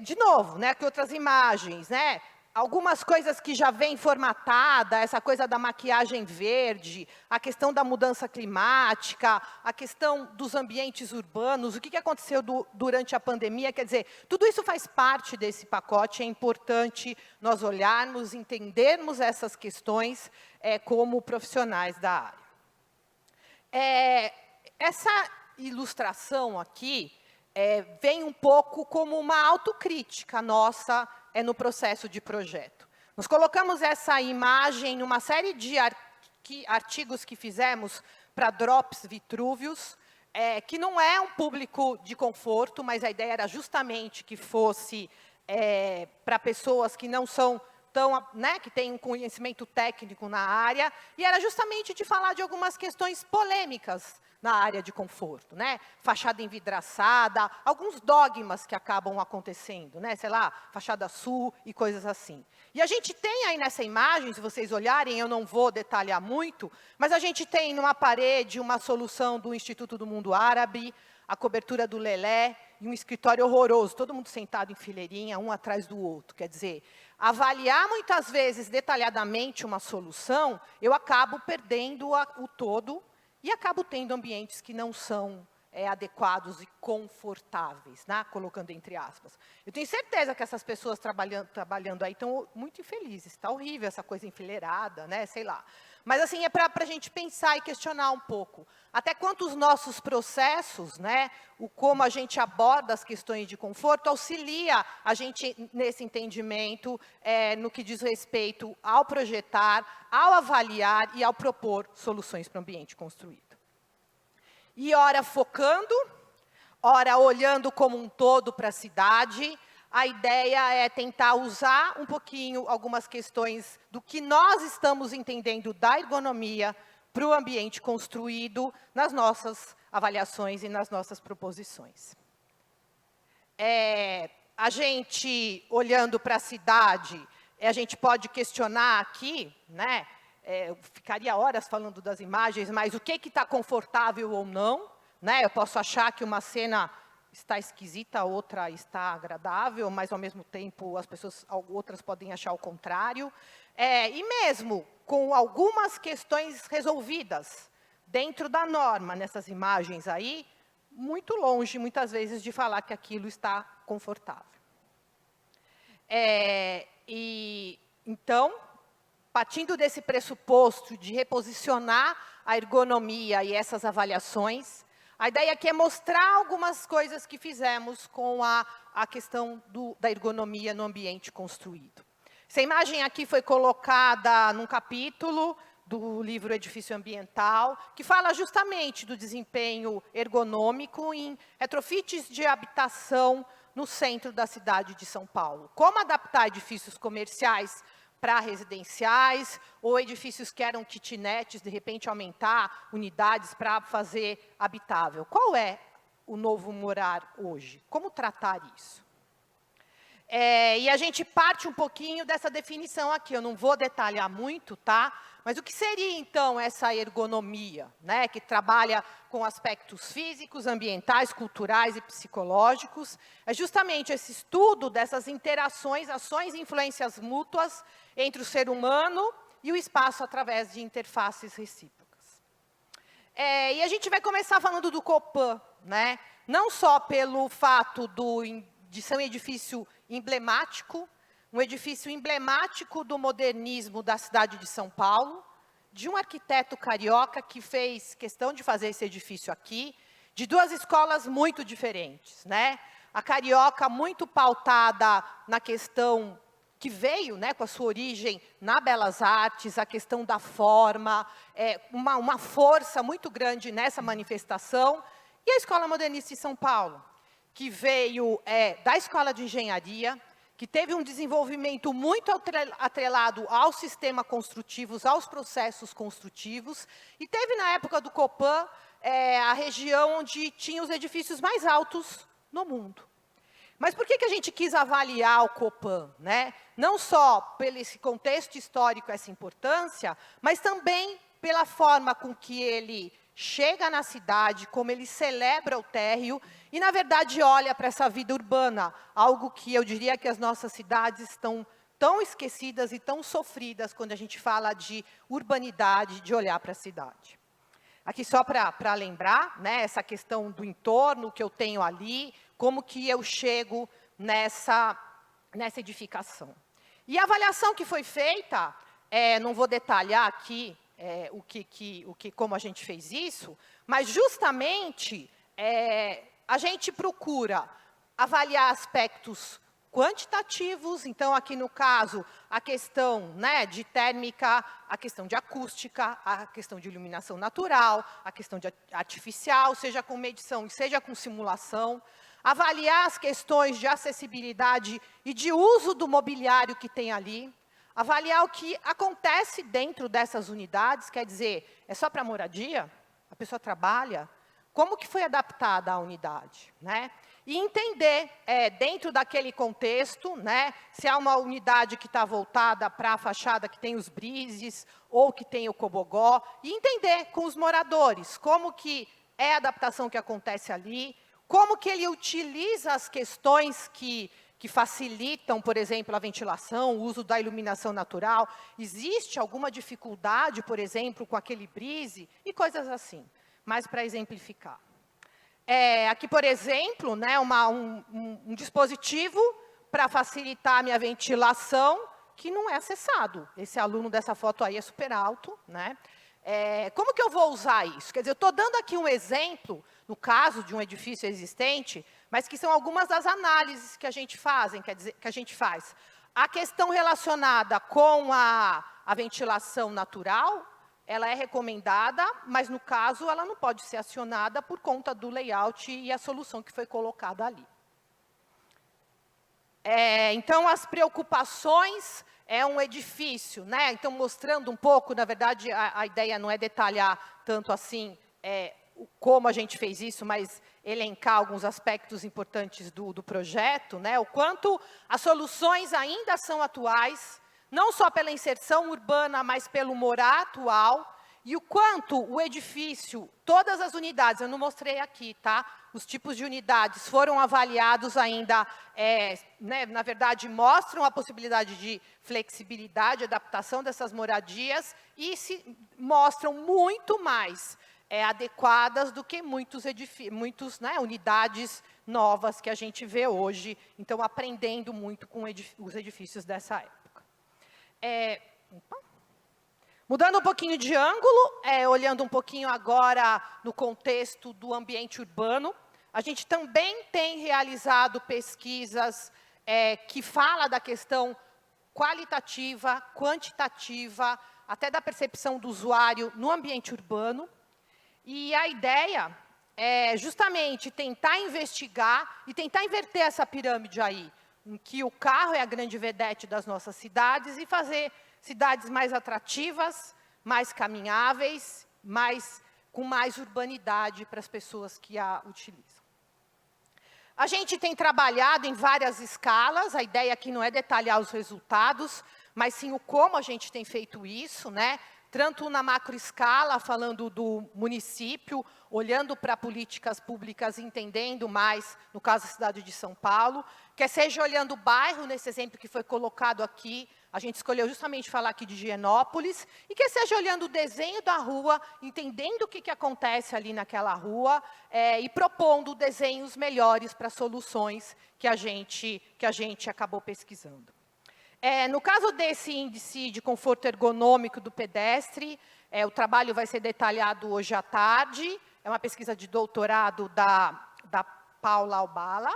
De novo, né, que outras imagens, né? Algumas coisas que já vêm formatada, essa coisa da maquiagem verde, a questão da mudança climática, a questão dos ambientes urbanos, o que aconteceu durante a pandemia, quer dizer, tudo isso faz parte desse pacote, é importante nós olharmos, entendermos essas questões como profissionais da área. Essa ilustração aqui vem um pouco como uma autocrítica nossa no processo de projeto. Nós colocamos essa imagem numa série de artigos que fizemos para Drops Vitruvius, que não é um público de conforto, mas a ideia era justamente que fosse para pessoas que não são tão, né, que têm um conhecimento técnico na área, e era justamente de falar de algumas questões polêmicas na área de conforto, né? Fachada envidraçada, alguns dogmas que acabam acontecendo, né? Sei lá, fachada sul e coisas assim. E a gente tem aí nessa imagem, se vocês olharem, eu não vou detalhar muito, mas a gente tem numa parede uma solução do Instituto do Mundo Árabe, a cobertura do Lelé e um escritório horroroso, todo mundo sentado em fileirinha, um atrás do outro. Quer dizer, avaliar muitas vezes detalhadamente uma solução, eu acabo perdendo o todo e acabo tendo ambientes que não são adequados e confortáveis, né? Colocando entre aspas. Eu tenho certeza que essas pessoas trabalhando aí estão muito infelizes. Está horrível essa coisa enfileirada, né? Sei lá. Mas, assim, é para a gente pensar e questionar um pouco. Até quanto os nossos processos, né, como a gente aborda as questões de conforto, auxilia a gente nesse entendimento, no que diz respeito ao projetar, ao avaliar e ao propor soluções para o ambiente construído. E, ora, focando, ora, olhando como um todo para a cidade, a ideia é tentar usar um pouquinho algumas questões do que nós estamos entendendo da ergonomia para o ambiente construído nas nossas avaliações e nas nossas proposições. A gente, olhando para a cidade, a gente pode questionar aqui, né? Eu ficaria horas falando das imagens, mas o que está confortável ou não, né? Eu posso achar que uma cena está esquisita, a outra está agradável, mas, ao mesmo tempo, outras podem achar o contrário. E mesmo com algumas questões resolvidas dentro da norma, nessas imagens aí, muito longe, muitas vezes, de falar que aquilo está confortável. Então, partindo desse pressuposto de reposicionar a ergonomia e essas avaliações, a ideia aqui é mostrar algumas coisas que fizemos com a questão da ergonomia no ambiente construído. Essa imagem aqui foi colocada num capítulo do livro Edifício Ambiental, que fala justamente do desempenho ergonômico em retrofits de habitação no centro da cidade de São Paulo. Como adaptar edifícios comerciais para residenciais, ou edifícios que eram kitnets, de repente aumentar unidades para fazer habitável. Qual é o novo morar hoje? Como tratar isso? E a gente parte um pouquinho dessa definição aqui, eu não vou detalhar muito, tá? Mas o que seria, então, essa ergonomia, né, que trabalha com aspectos físicos, ambientais, culturais e psicológicos? É justamente esse estudo dessas interações, ações e influências mútuas entre o ser humano e o espaço através de interfaces recíprocas. E a gente vai começar falando do Copan, né? Não só pelo fato de ser um edifício emblemático do modernismo da cidade de São Paulo, de um arquiteto carioca que fez questão de fazer esse edifício aqui, de duas escolas muito diferentes, né? A carioca muito pautada na questão que veio, né, com a sua origem na Belas Artes, a questão da forma, uma força muito grande nessa manifestação, e a Escola Modernista de São Paulo, que veio da Escola de Engenharia, que teve um desenvolvimento muito atrelado aos sistemas construtivos, aos processos construtivos, e teve, na época do Copan, a região onde tinha os edifícios mais altos no mundo. Mas por que a gente quis avaliar o Copan, né? Não só pelo esse contexto histórico, essa importância, mas também pela forma com que ele chega na cidade, como ele celebra o térreo e, na verdade, olha para essa vida urbana, algo que eu diria que as nossas cidades estão tão esquecidas e tão sofridas quando a gente fala de urbanidade, de olhar para a cidade. Aqui só para lembrar, né, essa questão do entorno que eu tenho ali, como que eu chego nessa edificação. E a avaliação que foi feita, não vou detalhar aqui como a gente fez isso, mas justamente a gente procura avaliar aspectos quantitativos, então aqui no caso a questão, né, de térmica, a questão de acústica, a questão de iluminação natural, a questão de artificial, seja com medição, seja com simulação, avaliar as questões de acessibilidade e de uso do mobiliário que tem ali, avaliar o que acontece dentro dessas unidades, quer dizer, é só para moradia? A pessoa trabalha? Como que foi adaptada a unidade, né? E entender, dentro daquele contexto, né, se há uma unidade que está voltada para a fachada que tem os brises, ou que tem o cobogó, e entender com os moradores como que é a adaptação que acontece ali, como que ele utiliza as questões que facilitam, por exemplo, a ventilação, o uso da iluminação natural. Existe alguma dificuldade, por exemplo, com aquele brise e coisas assim, mas para exemplificar. Aqui, por exemplo, né, um dispositivo para facilitar a minha ventilação que não é acessado. Esse aluno dessa foto aí é super alto, né? Como que eu vou usar isso? Quer dizer, eu estou dando aqui um exemplo, no caso de um edifício existente, mas que são algumas das análises que a gente faz. A questão relacionada com a ventilação natural, ela é recomendada, mas, no caso, ela não pode ser acionada por conta do layout e a solução que foi colocada ali. Então, as preocupações é um edifício, né? Então, mostrando um pouco, na verdade, a ideia não é detalhar tanto assim como a gente fez isso, mas elencar alguns aspectos importantes do projeto, né? O quanto as soluções ainda são atuais, não só pela inserção urbana, mas pelo morar atual, e o quanto o edifício, todas as unidades, eu não mostrei aqui, tá? Os tipos de unidades foram avaliados ainda, né, na verdade, mostram a possibilidade de flexibilidade, adaptação dessas moradias, e se mostram muito mais adequadas do que muitas né, unidades novas que a gente vê hoje. Então, aprendendo muito com os edifícios dessa época. Mudando um pouquinho de ângulo, olhando um pouquinho agora no contexto do ambiente urbano, a gente também tem realizado pesquisas que falam da questão qualitativa, quantitativa, até da percepção do usuário no ambiente urbano. E a ideia é justamente tentar investigar e tentar inverter essa pirâmide aí, em que o carro é a grande vedete das nossas cidades e fazer cidades mais atrativas, mais caminháveis, com mais urbanidade para as pessoas que a utilizam. A gente tem trabalhado em várias escalas, a ideia aqui não é detalhar os resultados, mas sim o como a gente tem feito isso, né? tanto na macroescala, falando do município, olhando para políticas públicas, entendendo mais, no caso da cidade de São Paulo, quer seja olhando o bairro, nesse exemplo que foi colocado aqui, a gente escolheu justamente falar aqui de Higienópolis, e quer seja olhando o desenho da rua, entendendo o que acontece ali naquela rua, e propondo desenhos melhores para soluções que a gente acabou pesquisando. No caso desse índice de conforto ergonômico do pedestre, o trabalho vai ser detalhado hoje à tarde, é uma pesquisa de doutorado da Paula Albala,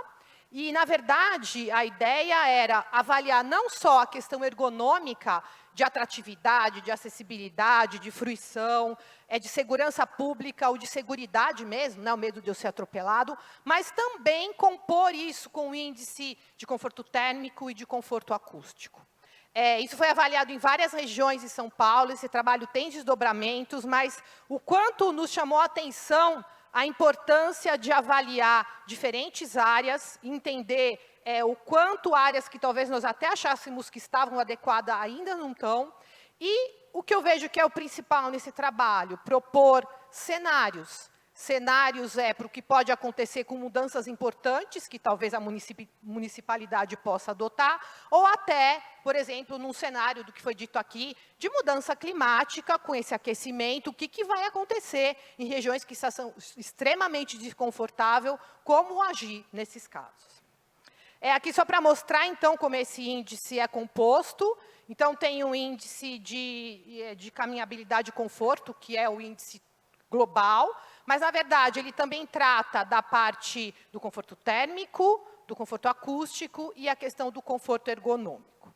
e, na verdade, a ideia era avaliar não só a questão ergonômica de atratividade, de acessibilidade, de fruição, de segurança pública ou de seguridade mesmo, né, o medo de eu ser atropelado, mas também compor isso com o índice de conforto térmico e de conforto acústico. Isso foi avaliado em várias regiões de São Paulo, esse trabalho tem desdobramentos, mas o quanto nos chamou a atenção a importância de avaliar diferentes áreas, entender o quanto áreas que talvez nós até achássemos que estavam adequadas ainda não estão, e o que eu vejo que é o principal nesse trabalho, propor cenários. Cenários para o que pode acontecer com mudanças importantes que talvez a municipalidade possa adotar, ou até, por exemplo, num cenário do que foi dito aqui, de mudança climática, com esse aquecimento, o que vai acontecer em regiões que são extremamente desconfortáveis, como agir nesses casos. Aqui só para mostrar, então, como esse índice é composto. Então, tem um índice de caminhabilidade e conforto, que é o índice global, mas, na verdade, ele também trata da parte do conforto térmico, do conforto acústico e a questão do conforto ergonômico.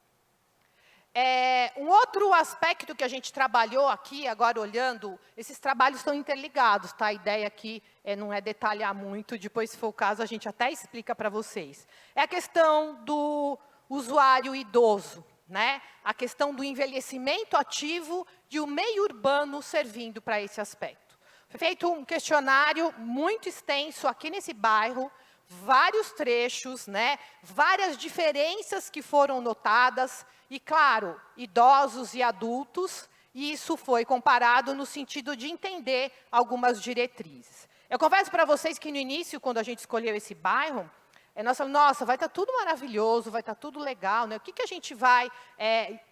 Um outro aspecto que a gente trabalhou aqui, agora olhando, esses trabalhos estão interligados, tá? A ideia aqui não é detalhar muito, depois, se for o caso, a gente até explica para vocês. É a questão do usuário idoso, né? A questão do envelhecimento ativo e o meio urbano servindo para esse aspecto. Foi feito um questionário muito extenso aqui nesse bairro, vários trechos, né, várias diferenças que foram notadas, e, claro, idosos e adultos, e isso foi comparado no sentido de entender algumas diretrizes. Eu confesso para vocês que, no início, quando a gente escolheu esse bairro, nós falamos, nossa, vai estar tudo maravilhoso, vai estar tudo legal, né? O que a gente vai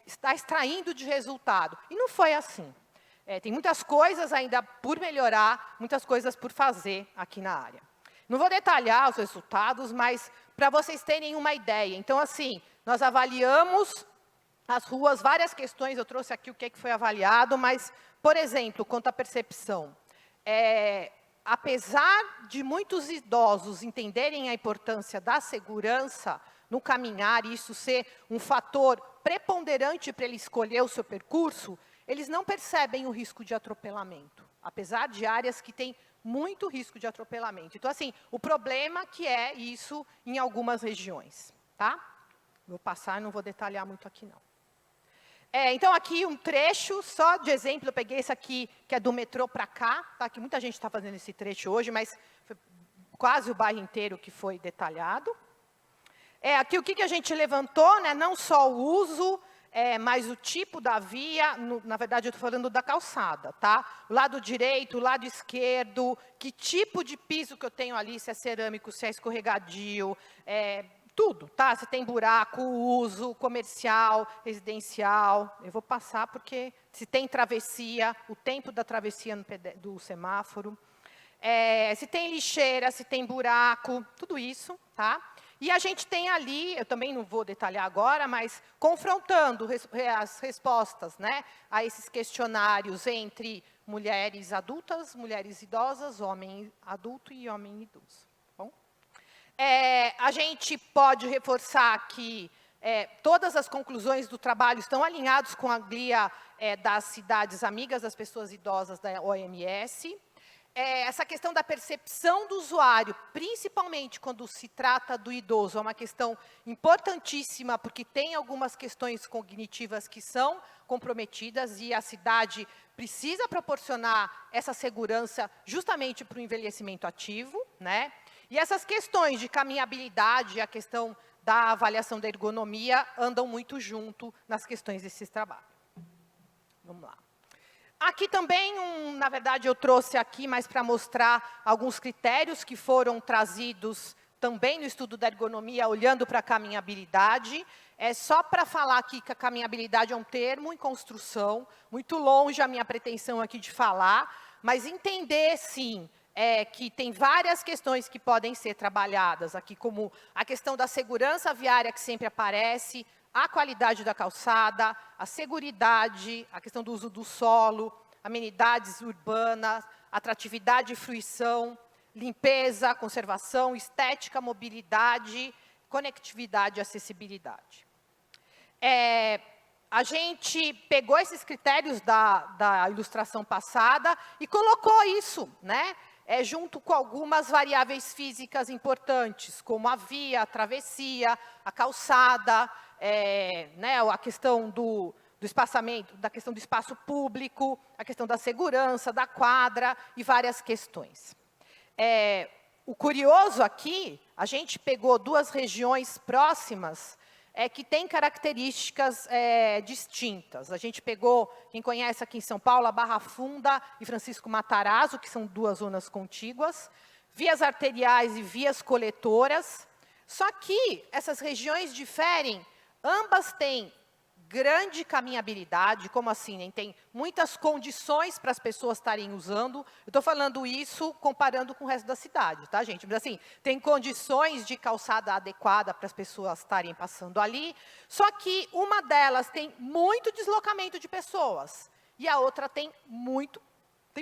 estar extraindo de resultado? E não foi assim. Tem muitas coisas ainda por melhorar, muitas coisas por fazer aqui na área. Não vou detalhar os resultados, mas para vocês terem uma ideia. Então, assim, nós avaliamos as ruas, várias questões, eu trouxe aqui o que foi avaliado, mas, por exemplo, quanto à percepção. Apesar de muitos idosos entenderem a importância da segurança no caminhar, e isso ser um fator preponderante para ele escolher o seu percurso, eles não percebem o risco de atropelamento, apesar de áreas que têm muito risco de atropelamento. Então, assim, o problema que é isso em algumas regiões, tá? Vou passar, não vou detalhar muito aqui, não. Então, aqui um trecho, só de exemplo, eu peguei esse aqui, que é do metrô para cá, tá? Que muita gente está fazendo esse trecho hoje, mas foi quase o bairro inteiro que foi detalhado. Aqui o que a gente levantou, né? Não só o uso, mas o tipo da via, na verdade, eu estou falando da calçada, tá? O lado direito, o lado esquerdo, que tipo de piso que eu tenho ali, se é cerâmico, se é escorregadio, tudo, tá? Se tem buraco, uso, comercial, residencial. Eu vou passar porque se tem travessia, o tempo da travessia do semáforo. Se tem lixeira, se tem buraco, tudo isso, tá? E a gente tem ali, eu também não vou detalhar agora, mas confrontando as respostas, né, a esses questionários entre mulheres adultas, mulheres idosas, homem adulto e homem idoso. Bom? A gente pode reforçar que todas as conclusões do trabalho estão alinhadas com a guia das cidades amigas das pessoas idosas da OMS. Essa questão da percepção do usuário, principalmente quando se trata do idoso, é uma questão importantíssima, porque tem algumas questões cognitivas que são comprometidas e a cidade precisa proporcionar essa segurança justamente para o envelhecimento ativo, né? E essas questões de caminhabilidade, a questão da avaliação da ergonomia, andam muito junto nas questões desses trabalhos. Vamos lá. Aqui também, na verdade, eu trouxe aqui mais para mostrar alguns critérios que foram trazidos também no estudo da ergonomia, olhando para a caminhabilidade. É só para falar aqui que a caminhabilidade é um termo em construção, muito longe a minha pretensão aqui de falar, mas entender, sim, que tem várias questões que podem ser trabalhadas aqui, como a questão da segurança viária que sempre aparece, a qualidade da calçada, a seguridade, a questão do uso do solo, amenidades urbanas, atratividade e fruição, limpeza, conservação, estética, mobilidade, conectividade e acessibilidade. A gente pegou esses critérios da ilustração passada e colocou isso, né? Junto com algumas variáveis físicas importantes, como a via, a travessia, a calçada, né, a questão do espaçamento, da questão do espaço público, a questão da segurança, da quadra e várias questões. O curioso aqui, a gente pegou duas regiões próximas que têm características distintas. A gente pegou, quem conhece aqui em São Paulo, a Barra Funda e Francisco Matarazzo, que são duas zonas contíguas, vias arteriais e vias coletoras. Só que essas regiões diferem, ambas têm grande caminhabilidade, como assim? Né? Tem muitas condições para as pessoas estarem usando. Eu estou falando isso comparando com o resto da cidade, tá, gente? Mas assim, tem condições de calçada adequada para as pessoas estarem passando ali, só que uma delas tem muito deslocamento de pessoas e a outra tem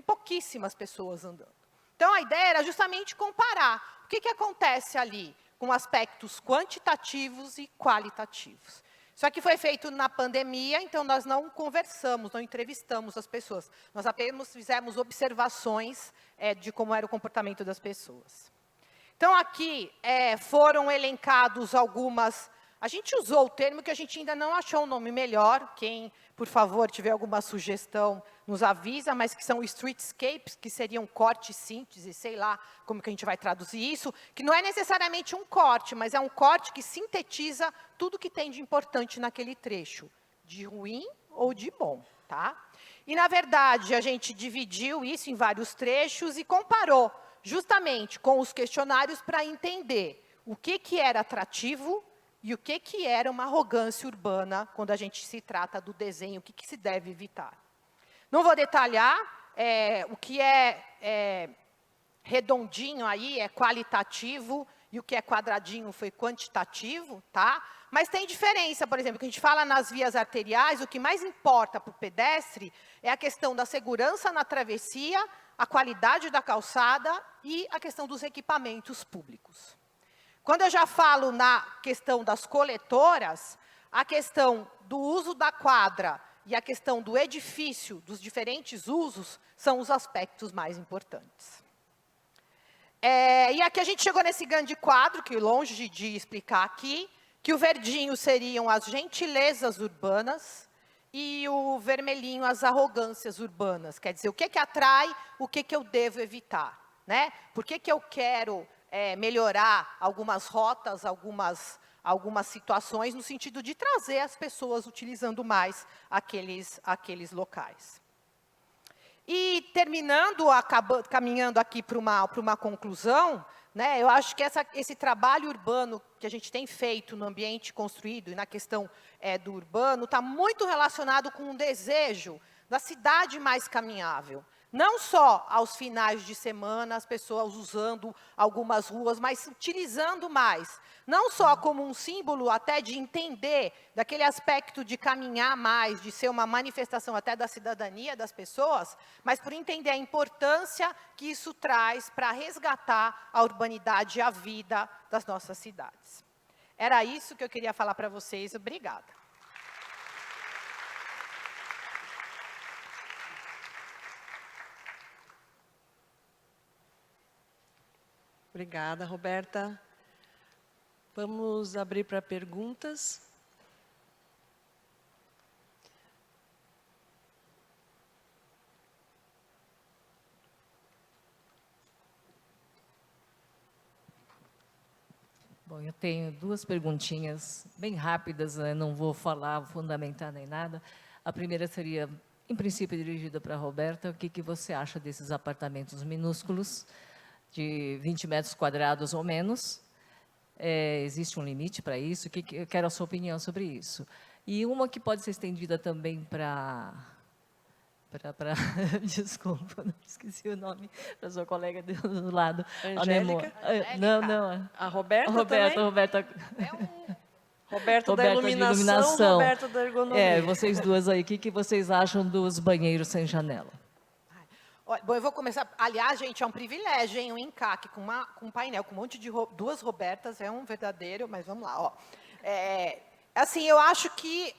pouquíssimas pessoas andando. Então, a ideia era justamente comparar o que acontece ali com aspectos quantitativos e qualitativos. Isso aqui foi feito na pandemia, então nós não conversamos, não entrevistamos as pessoas. Nós apenas fizemos observações de como era o comportamento das pessoas. Então, aqui foram elencados algumas... A gente usou o termo que a gente ainda não achou um nome melhor. Quem, por favor, tiver alguma sugestão, nos avisa, mas que são streetscapes, que seriam corte, síntese, sei lá como que a gente vai traduzir isso, que não é necessariamente um corte, mas é um corte que sintetiza tudo que tem de importante naquele trecho, de ruim ou de bom, tá? E, na verdade, a gente dividiu isso em vários trechos e comparou justamente com os questionários para entender o que era atrativo e o que era uma arrogância urbana quando a gente se trata do desenho, o que se deve evitar. Não vou detalhar, o que é redondinho aí é qualitativo e o que é quadradinho foi quantitativo, tá? Mas tem diferença, por exemplo, que a gente fala nas vias arteriais, o que mais importa para o pedestre é a questão da segurança na travessia, a qualidade da calçada e a questão dos equipamentos públicos. Quando eu já falo na questão das coletoras, a questão do uso da quadra e a questão do edifício, dos diferentes usos, são os aspectos mais importantes. E aqui a gente chegou nesse grande quadro, que longe de explicar aqui, que o verdinho seriam as gentilezas urbanas e o vermelhinho as arrogâncias urbanas. Quer dizer, o que atrai, o que eu devo evitar, né? Por que eu quero melhorar algumas rotas, algumas situações, no sentido de trazer as pessoas utilizando mais aqueles locais. E terminando, caminhando aqui para uma conclusão, né, eu acho que esse trabalho urbano que a gente tem feito no ambiente construído e na questão do urbano está muito relacionado com um desejo da cidade mais caminhável. Não só aos finais de semana, as pessoas usando algumas ruas, mas utilizando mais. Não só como um símbolo até de entender daquele aspecto de caminhar mais, de ser uma manifestação até da cidadania das pessoas, mas por entender a importância que isso traz para resgatar a urbanidade e a vida das nossas cidades. Era isso que eu queria falar para vocês. Obrigada. Obrigada, Roberta. Vamos abrir para perguntas. Bom, eu tenho duas perguntinhas bem rápidas, né? Não vou falar, fundamentar nem nada. A primeira seria, Em princípio, dirigida para a Roberta, o que você acha desses apartamentos minúsculos, de 20 metros quadrados ou menos? Existe um limite para isso? Eu quero a sua opinião sobre isso. E uma que pode ser estendida também para desculpa, não esqueci o nome da sua colega do lado. Angélica? Não. A Roberta também? Roberta. Roberto da de iluminação, Roberto da ergonomia. Vocês duas aí, o que vocês acham dos banheiros sem janela? Olha, bom, eu vou começar. Aliás, gente, é um privilégio, hein? Um encaque com um painel com um monte de duas Robertas, é um verdadeiro, mas vamos lá, ó. Assim, eu acho que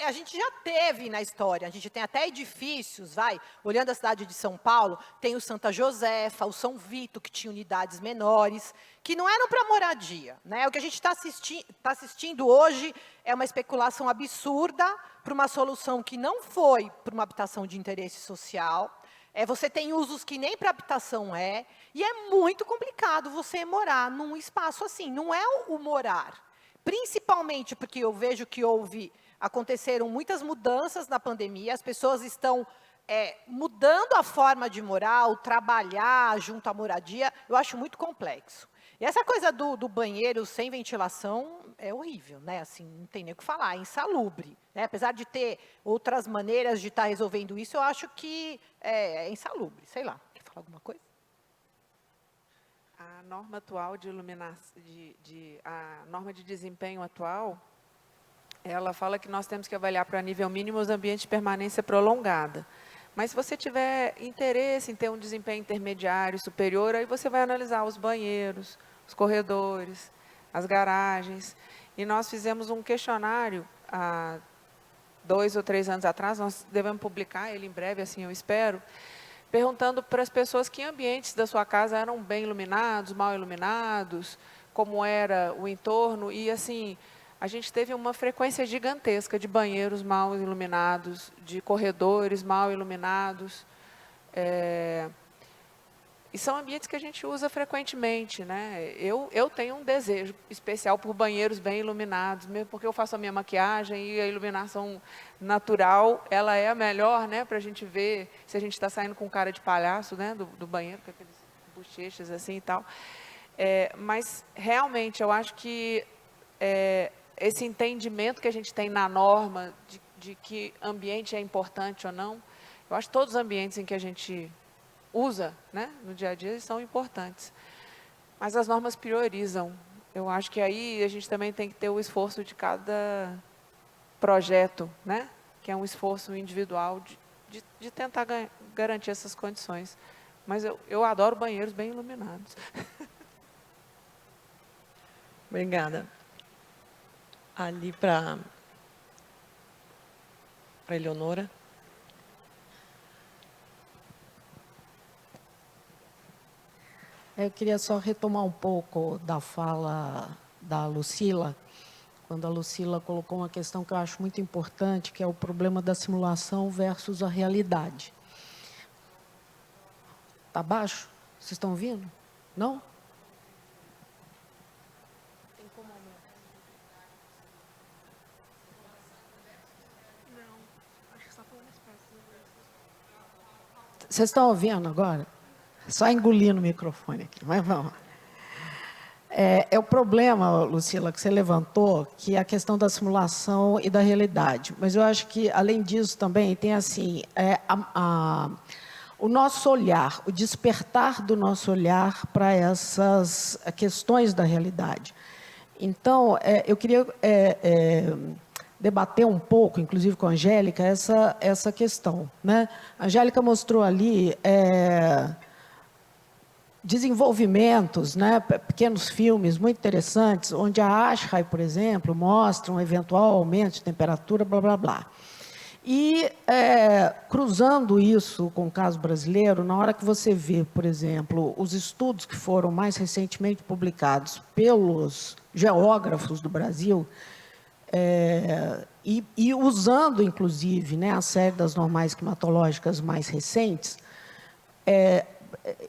a gente já teve na história, a gente tem até edifícios, olhando a cidade de São Paulo, tem o Santa Josefa, o São Vito, que tinha unidades menores, que não eram para moradia, né? O que a gente está assistindo hoje é uma especulação absurda para uma solução que não foi para uma habitação de interesse social. Você tem usos que nem para habitação e é muito complicado você morar num espaço assim, não é o morar. Principalmente porque eu vejo que aconteceram muitas mudanças na pandemia, as pessoas estão mudando a forma de morar, o trabalhar junto à moradia, eu acho muito complexo. E essa coisa do banheiro sem ventilação é horrível, né? Assim, não tem nem o que falar, é insalubre, né? Apesar de ter outras maneiras de estar resolvendo isso, eu acho que é insalubre, sei lá. Quer falar alguma coisa? A norma atual de iluminação, a norma de desempenho atual, ela fala que nós temos que avaliar para nível mínimo os ambientes de permanência prolongada. Mas se você tiver interesse em ter um desempenho intermediário, superior, aí você vai analisar os banheiros, os corredores, as garagens. E nós fizemos um questionário há 2 ou 3 anos atrás, nós devemos publicar ele em breve, assim eu espero, perguntando para as pessoas que ambientes da sua casa eram bem iluminados, mal iluminados, como era o entorno, e assim, a gente teve uma frequência gigantesca de banheiros mal iluminados, de corredores mal iluminados, e são ambientes que a gente usa frequentemente, né? Eu tenho um desejo especial por banheiros bem iluminados, mesmo porque eu faço a minha maquiagem e a iluminação natural, ela é a melhor, né? Para a gente ver se a gente está saindo com cara de palhaço, né? Do banheiro, com aqueles bochechas assim e tal. Mas, realmente, eu acho que esse entendimento que a gente tem na norma de que ambiente é importante ou não, eu acho que todos os ambientes em que a gente usa, né, no dia a dia, são importantes. Mas as normas priorizam. Eu acho que aí a gente também tem que ter o esforço de cada projeto, né, que é um esforço individual de tentar garantir essas condições. Mas eu adoro banheiros bem iluminados. Obrigada. Ali para Eleonora. Eu queria só retomar um pouco da fala da Lucila, quando a Lucila colocou uma questão que eu acho muito importante, que é o problema da simulação versus a realidade. Está baixo? Vocês estão ouvindo? Não? Vocês estão ouvindo agora? Só engolir no microfone aqui, mas vamos. É o problema, Lucila, que você levantou, que é a questão da simulação e da realidade. Mas eu acho que, além disso, também tem assim, o nosso olhar, o despertar do nosso olhar para essas questões da realidade. Então, eu queria debater um pouco, inclusive com a Angélica, essa questão, né? A Angélica mostrou ali desenvolvimentos, né, pequenos filmes muito interessantes, onde a ASHRAE, por exemplo, mostra um eventual aumento de temperatura, blá, blá, blá. E, cruzando isso com o caso brasileiro, na hora que você vê, por exemplo, os estudos que foram mais recentemente publicados pelos geógrafos do Brasil, e usando, inclusive, né, a série das normais climatológicas mais recentes,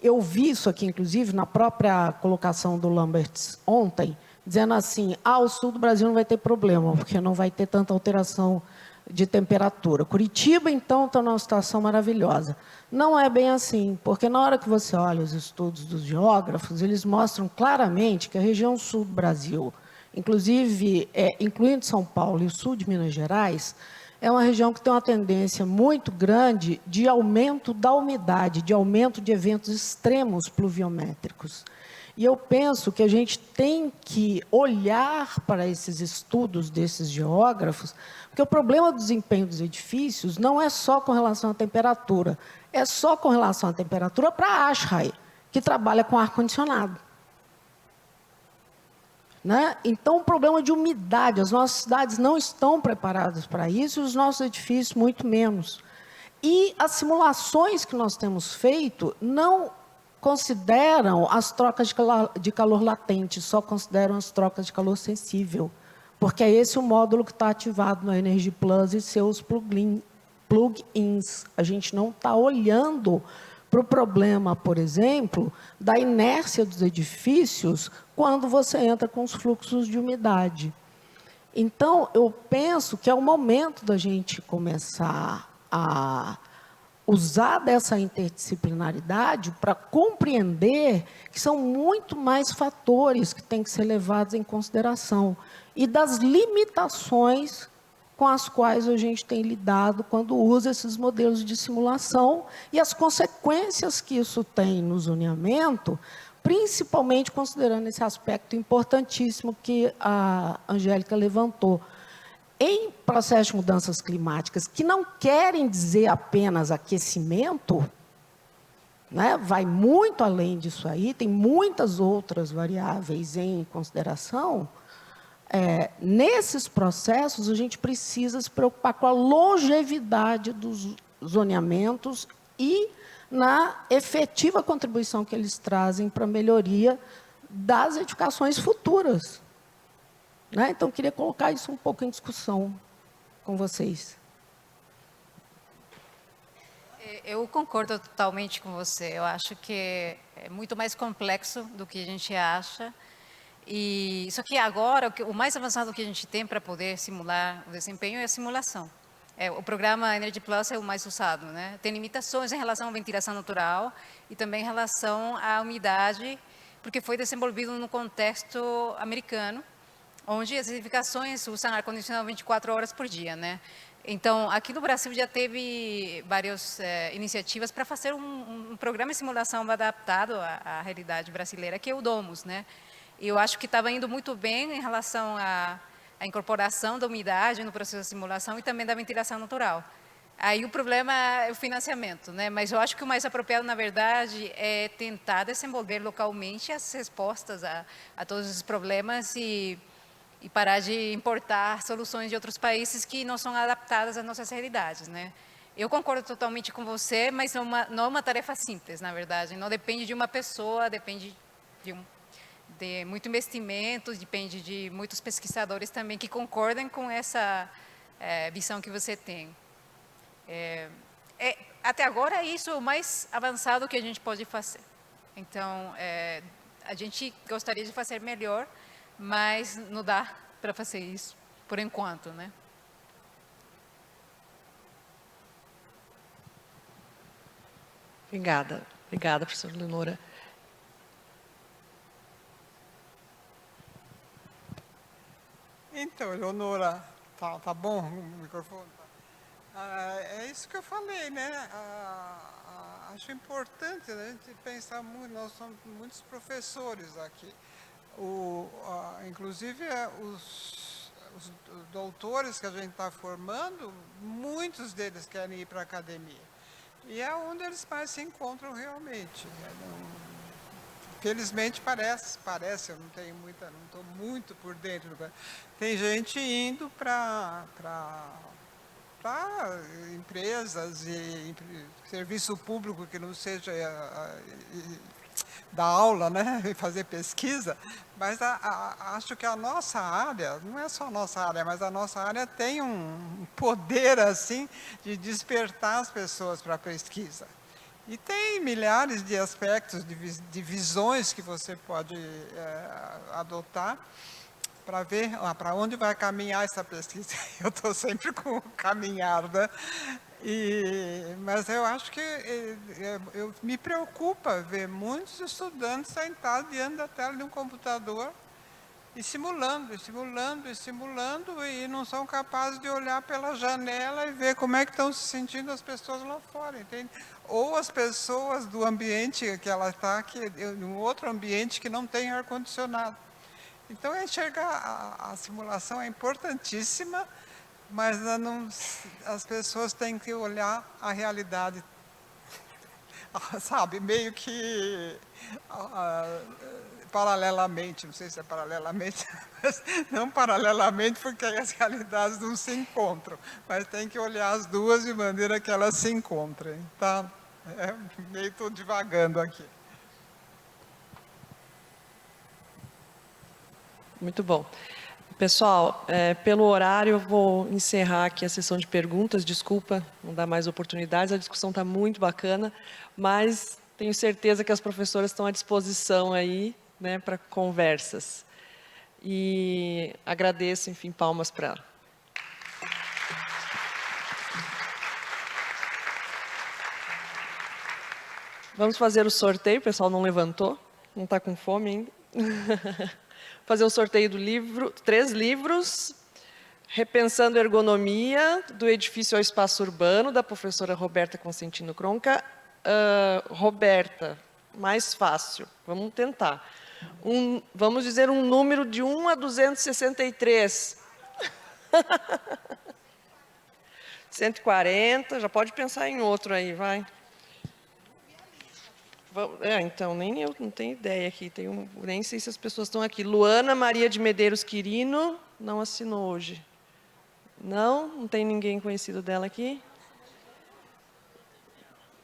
eu vi isso aqui, inclusive, na própria colocação do Lamberts ontem, dizendo assim, o sul do Brasil não vai ter problema, porque não vai ter tanta alteração de temperatura. Curitiba, então, está numa situação maravilhosa. Não é bem assim, porque na hora que você olha os estudos dos geógrafos, eles mostram claramente que a região sul do Brasil, inclusive, incluindo São Paulo e o sul de Minas Gerais, é uma região que tem uma tendência muito grande de aumento da umidade, de aumento de eventos extremos pluviométricos. E eu penso que a gente tem que olhar para esses estudos desses geógrafos, porque o problema do desempenho dos edifícios não é só com relação à temperatura, é só com relação à temperatura para a ASHRAE, que trabalha com ar-condicionado. Né? Então, o problema de umidade, as nossas cidades não estão preparadas para isso, e os nossos edifícios muito menos. E as simulações que nós temos feito não consideram as trocas de calor latente, só consideram as trocas de calor sensível, porque é esse o módulo que está ativado no Energy Plus e seus plug-ins. A gente não está olhando para o problema, por exemplo, da inércia dos edifícios quando você entra com os fluxos de umidade. Então, eu penso que é o momento da gente começar a usar dessa interdisciplinaridade para compreender que são muito mais fatores que têm que ser levados em consideração e das limitações com as quais a gente tem lidado quando usa esses modelos de simulação e as consequências que isso tem no zoneamento, principalmente considerando esse aspecto importantíssimo que a Angélica levantou. Em processos de mudanças climáticas, que não querem dizer apenas aquecimento, né, vai muito além disso aí, tem muitas outras variáveis em consideração, nesses processos a gente precisa se preocupar com a longevidade dos zoneamentos e na efetiva contribuição que eles trazem para a melhoria das edificações futuras. Né? Então, queria colocar isso um pouco em discussão com vocês. Eu concordo totalmente com você. Eu acho que é muito mais complexo do que a gente acha. E só que agora, o mais avançado que a gente tem para poder simular o desempenho é a simulação. O programa Energy Plus é o mais usado, né? Tem limitações em relação à ventilação natural e também em relação à umidade, porque foi desenvolvido no contexto americano, onde as edificações usam ar-condicionado 24 horas por dia, né? Então, aqui no Brasil já teve várias iniciativas para fazer um programa de simulação adaptado à realidade brasileira, que é o Domus, né? E eu acho que estava indo muito bem em relação à incorporação da umidade no processo de simulação e também da ventilação natural. Aí o problema é o financiamento, né? Mas eu acho que o mais apropriado, na verdade, é tentar desenvolver localmente as respostas a todos esses problemas e parar de importar soluções de outros países que não são adaptadas às nossas realidades, né? Eu concordo totalmente com você, mas não é uma tarefa simples, na verdade. Não depende de uma pessoa, depende de muito investimento, depende de muitos pesquisadores também que concordem com essa visão que você tem. Até agora, isso é o mais avançado que a gente pode fazer. Então, a gente gostaria de fazer melhor, mas não dá para fazer isso, por enquanto, né? Obrigada. Obrigada, professora Leonora. Então, Leonora, tá bom o microfone? É isso que eu falei, né? Acho importante a gente pensar muito, nós somos muitos professores aqui. Inclusive, os doutores que a gente está formando, muitos deles querem ir para a academia. E é onde eles mais se encontram realmente. Felizmente parece, eu não tenho não estou muito por dentro. Tem gente indo para empresas e serviço público que não seja dar aula, né, e fazer pesquisa, mas acho que a nossa área, não é só a nossa área, mas a nossa área tem um poder assim de despertar as pessoas para a pesquisa. E tem milhares de aspectos, de visões que você pode adotar. para ver para onde vai caminhar essa pesquisa. Eu estou sempre com o caminhar, né? Mas eu acho que me preocupa ver muitos estudantes sentados diante da tela de um computador e simulando, e não são capazes de olhar pela janela e ver como é que estão se sentindo as pessoas lá fora, entende? Ou as pessoas do ambiente que ela está, em um outro ambiente que não tem ar-condicionado. Então, enxergar a simulação é importantíssima, mas as pessoas têm que olhar a realidade, sabe, meio que paralelamente, não sei se é paralelamente, mas não paralelamente, porque aí as realidades não se encontram, mas tem que olhar as duas de maneira que elas se encontrem, tá? Meio estou divagando aqui. Muito bom. Pessoal, pelo horário, eu vou encerrar aqui a sessão de perguntas. Desculpa, não dá mais oportunidades. A discussão está muito bacana, mas tenho certeza que as professoras estão à disposição aí, né, para conversas. E agradeço, enfim, palmas para ela. Vamos fazer o sorteio. O pessoal não levantou, não está com fome ainda. Fazer o sorteio do livro, 3 livros, Repensando a Ergonomia, do Edifício ao Espaço Urbano, da professora Roberta Consentino Cronca. Roberta, mais fácil, vamos tentar. Vamos dizer um número de 1 a 263. 140, já pode pensar em outro aí, vai. Então, nem eu não tenho ideia aqui, nem sei se as pessoas estão aqui. Luana Maria de Medeiros Quirino, não assinou hoje. Não tem ninguém conhecido dela aqui.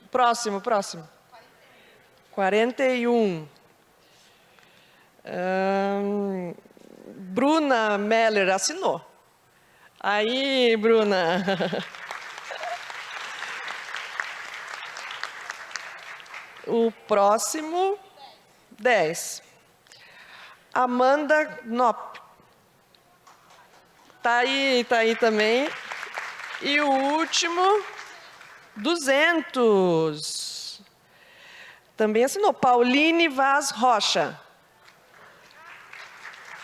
Próximo. 41. Bruna Meller assinou. Aí, Bruna. O próximo, 10. Amanda Knopp. Está aí também. E o último, 200. Também assinou. Pauline Vaz Rocha.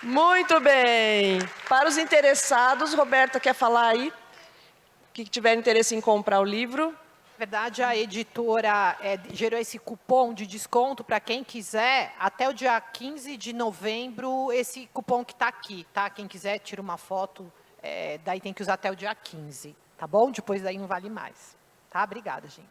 Muito bem. Para os interessados, Roberta quer falar aí? Que tiver interesse em comprar o livro. Na verdade, a editora gerou esse cupom de desconto para quem quiser, até o dia 15 de novembro, esse cupom que está aqui, tá? Quem quiser, tira uma foto, daí tem que usar até o dia 15, tá bom? Depois daí não vale mais, tá? Obrigada, gente.